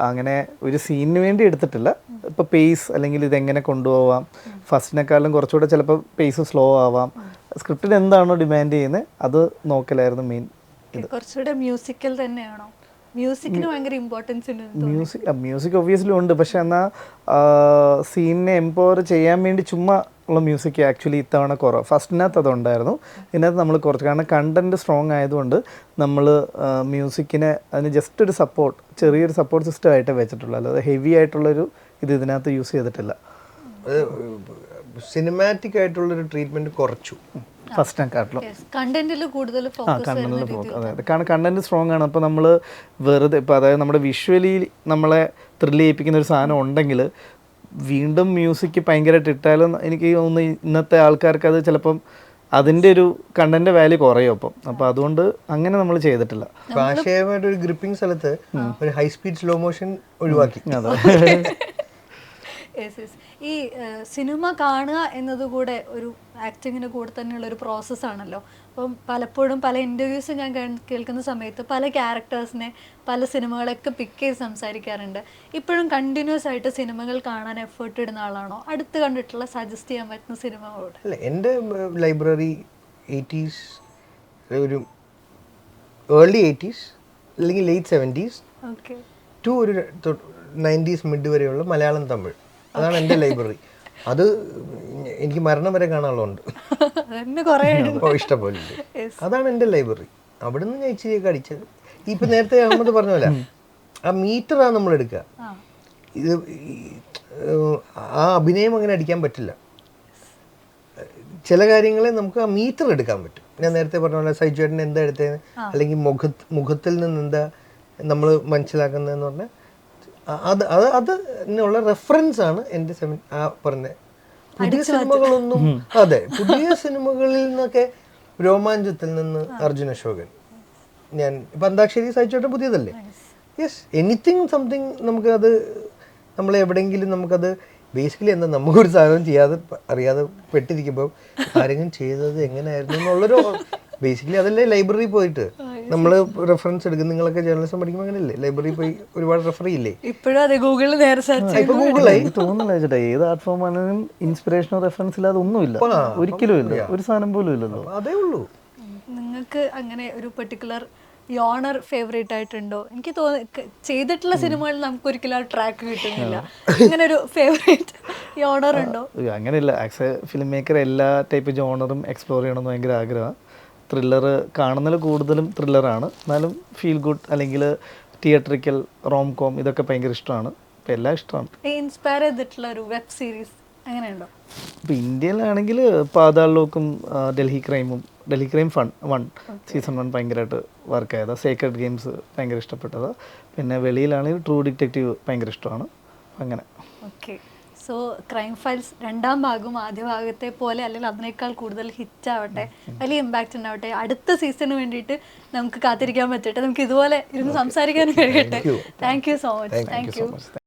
അങ്ങനെ ഒരു സീനിന് വേണ്ടി എടുത്തിട്ടില്ല. ഇപ്പോൾ പേസ് അല്ലെങ്കിൽ ഇതെങ്ങനെ കൊണ്ടുപോവാം, ഫസ്റ്റിനെക്കാളും കുറച്ചുകൂടെ ചിലപ്പോൾ പേസ് സ്ലോ ആവാം, സ്ക്രിപ്റ്റിൽ എന്താണോ ഡിമാൻഡ് ചെയ്യുന്നത് അത് നോക്കലായിരുന്നു മെയിൻ. കുറച്ചുകൂടെ മ്യൂസിക്കൽ തന്നെയാണോ? മ്യൂസിക്കിന് ഭയങ്കര ഇമ്പോർട്ടൻസ് ഉണ്ട്. മ്യൂസിക് ഒബ്വിയസ്ലി ഉണ്ട്, പക്ഷെ എന്നാൽ സീനിനെ എംപവർ ചെയ്യാൻ വേണ്ടി ചുമ്മാ ഉള്ള മ്യൂസിക് ആക്ച്വലി ഇത്തവണ കുറവ്. ഫസ്റ്റിനകത്ത് അതുണ്ടായിരുന്നു, ഇതിനകത്ത് നമ്മൾ കുറച്ച്, കാരണം കണ്ടൻറ്റ് സ്ട്രോങ് ആയതുകൊണ്ട് നമ്മൾ മ്യൂസിക്കിനെ അതിന് ജസ്റ്റ് ഒരു സപ്പോർട്ട്, ചെറിയൊരു സപ്പോർട്ട് സിസ്റ്റം ആയിട്ടേ വെച്ചിട്ടുള്ളൂ, അല്ലാതെ ഹെവി ആയിട്ടുള്ളൊരു ഇതിനകത്ത് യൂസ് ചെയ്തിട്ടില്ല. സിനിമാറ്റിക് ആയിട്ടുള്ളൊരു ട്രീറ്റ്മെൻറ്റ് കുറച്ചു ഫസ്റ്റിനെക്കാട്ടിലും. കണ്ടന്റിൽ കൂടുതൽ അതെ, കാരണം കണ്ടന്റ് സ്ട്രോങ് ആണ്. അപ്പോൾ നമ്മൾ വെറുതെ ഇപ്പോൾ, അതായത് നമ്മുടെ വിഷ്വലി നമ്മളെ ത്രില്ല് ചെയ്യിപ്പിക്കുന്ന ഒരു സാധനം ഉണ്ടെങ്കിൽ വീണ്ടും മ്യൂസിക് ഭയങ്കരമായിട്ട് ഇട്ടാലും എനിക്ക് തോന്നുന്നു ഇന്നത്തെ ആൾക്കാർക്ക് അത് ചിലപ്പം അതിൻ്റെ ഒരു കണ്ടന്റ് വാല്യൂ കുറയും. അപ്പം അതുകൊണ്ട് അങ്ങനെ നമ്മൾ ചെയ്തിട്ടില്ല. ഭാഷയുമായിട്ട് ഒരു ഗ്രിപ്പിംഗ് സ്ഥലത്ത് ഒരു ഹൈ സ്പീഡ് സ്ലോ മോഷൻ ഒഴിവാക്കി. ഈ സിനിമ കാണുക എന്നതുകൂടെ ഒരു ആക്ടിങ്ങിന് കൂടെ തന്നെയുള്ള ഒരു പ്രോസസ്സാണല്ലോ. അപ്പം പലപ്പോഴും പല ഇൻ്റർവ്യൂസ് ഞാൻ കേൾക്കുന്ന സമയത്ത് പല ക്യാരക്ടേഴ്സിനെ പല സിനിമകളൊക്കെ പിക്ക് ചെയ്ത് സംസാരിക്കാറുണ്ട്. ഇപ്പോഴും കണ്ടിന്യൂസ് ആയിട്ട് സിനിമകൾ കാണാൻ എഫേർട്ട് ഇടുന്ന ആളാണോ? അടുത്ത് കണ്ടിട്ടുള്ള സജസ്റ്റ് ചെയ്യാൻ പറ്റുന്ന സിനിമകളോട്? അല്ല, എൻ്റെ ലൈബ്രറി 80s, ഒരു ഏർലി 80s അല്ലെങ്കിൽ ലേറ്റ് 70s ടു ഒരു 90s മിഡ് വരെയുള്ള മലയാളം, തമിഴ്, അതാണ് എൻ്റെ ലൈബ്രറി. അത് എനിക്ക് മരണം വരെ കാണാനുള്ളതുണ്ട്, ഇഷ്ടംപോലെ. അതാണ് എൻ്റെ ലൈബ്രറി. അവിടെ നിന്ന് ഞാൻ ഇച്ചിരിയൊക്കെ അടിച്ചത്. ഇപ്പം നേരത്തെ അഹമ്മദ് പറഞ്ഞ പോലെ ആ മീറ്ററാണ് നമ്മൾ എടുക്കുക. ഇത് ആ അഭിനയം അങ്ങനെ അടിക്കാൻ പറ്റില്ല. ചില കാര്യങ്ങളെ നമുക്ക് ആ മീറ്റർ എടുക്കാൻ പറ്റും. ഞാൻ നേരത്തെ പറഞ്ഞ പോലെ സൈജുവേട്ടൻ എന്താ എടുത്തതെന്ന്, അല്ലെങ്കിൽ മുഖത്തിൽ നിന്ന് എന്താ നമ്മൾ മനസ്സിലാക്കുന്നതെന്ന് പറഞ്ഞാൽ അതിനുള്ള റെഫറൻസ് ആണ് എൻ്റെ പറഞ്ഞ പുതിയ സിനിമകളൊന്നും. അതെ, പുതിയ സിനിമകളിൽ നിന്നൊക്കെ രോമാഞ്ചത്തിൽ നിന്ന് അർജുൻ അശോകൻ, ഞാൻ ഇപ്പം അന്താക്ഷരി സഹിച്ചോട്ടെ പുതിയതല്ലേ. യെസ്, എനിത്തിങ് സംതിങ് നമുക്കത് നമ്മളെവിടെയെങ്കിലും നമുക്കത് ബേസിക്കലി എന്താ നമുക്കൊരു സാധനം ചെയ്യാതെ അറിയാതെ പെട്ടിരിക്കുമ്പോൾ ആരെങ്കിലും ചെയ്തത് എങ്ങനെയായിരുന്നു എന്നുള്ളൊരു ബേസിക്കലി അതല്ലേ ലൈബ്രറി പോയിട്ട് നമ്മൾ റെഫറൻസ് എടുക്കും. നിങ്ങളൊക്കെ ജേർണലിസം പഠിക്കുമ്പോൾ അങ്ങനെയല്ലേ, ലൈബ്രറി പോയി ഒരുപാട് റെഫർ ചെയ്യില്ലേ? ഇപ്പോഴും അതെ, ഗൂഗിളിൽ നേരെ സെർച്ച് ഇപ്പൊ ഗൂഗിളായി എനിക്ക് തോന്നുന്നില്ല ചേട്ടാ, ഏത് ആർട്ട് ഫോം ആണെങ്കിലും ഇൻസ്പിറേഷനോ റെഫറൻസ് ഇല്ലാതെ ഒന്നുമില്ല, ഒരിക്കലും ഇല്ല, ഒരു സാധനം പോലും ഇല്ലല്ലോ. അതേ ഉള്ളൂ. നിങ്ങൾക്ക് അങ്ങനെ ഒരു പെർട്ടിക്കുലർ യോണർ ഫേവറേറ്റ് ആയിട്ടുണ്ടോ? എനിക്ക് തോന്നുന്നു ചെയ്തിട്ടുള്ള സിനിമകളിൽ നമുക്ക് ഒരിക്കലും ആ ട്രാക്ക് കിട്ടുന്നില്ല. അങ്ങനെ ഒരു ഫേവറേറ്റ് യോണർ ഉണ്ടോ? അങ്ങനെയില്ല. ആസ് എ ഫിലിം മേക്കർ എല്ലാ ടൈപ്പ് ജോണറും എക്സ്പ്ലോർ ചെയ്യണമെന്ന് ഭയങ്കര ആഗ്രഹമാണ്. ത്രില്ലർ കാണുന്നതിൽ കൂടുതലും ത്രില്ലറാണ്, എന്നാലും ഫീൽ ഗുഡ് അല്ലെങ്കിൽ തിയേറ്ററിക്കൽ റോം കോം ഇതൊക്കെ ഭയങ്കര ഇഷ്ടമാണ്. ഇപ്പം എല്ലാം ഇഷ്ടമാണ്. ഇൻസ്പയർ ചെയ്തിട്ടുള്ള ഒരു വെബ് സീരീസ് അങ്ങനെയുണ്ടോ? ഇപ്പം ഇന്ത്യയിലാണെങ്കിൽ പാതാൾ ലോക്കും ഡൽഹി ക്രൈം ഫൺ 1 സീസൺ 1 ഭയങ്കരമായിട്ട് വർക്ക് ആയതാണ്. സേക്രഡ് ഗെയിംസ് ഭയങ്കര ഇഷ്ടപ്പെട്ടതാണ്. പിന്നെ വെളിയിലാണെങ്കിൽ ട്രൂ ഡിറ്റക്റ്റീവ് ഭയങ്കര ഇഷ്ടമാണ്. അങ്ങനെ. ഓക്കെ, സോ ക്രൈം ഫയൽസ് 2ാം ഭാഗം ആദ്യ ഭാഗത്തെ പോലെ അല്ലെങ്കിൽ അതിനേക്കാൾ കൂടുതൽ ഹിറ്റ് ആവട്ടെ, വലിയ ഇമ്പാക്റ്റ് ഉണ്ടാവട്ടെ. അടുത്ത സീസണിന് വേണ്ടിയിട്ട് നമുക്ക് കാത്തിരിക്കാൻ പറ്റട്ടെ, നമുക്ക് ഇതുപോലെ ഇരുന്ന് സംസാരിക്കാനും കഴിയട്ടെ. Thank you so much. Thank you so much.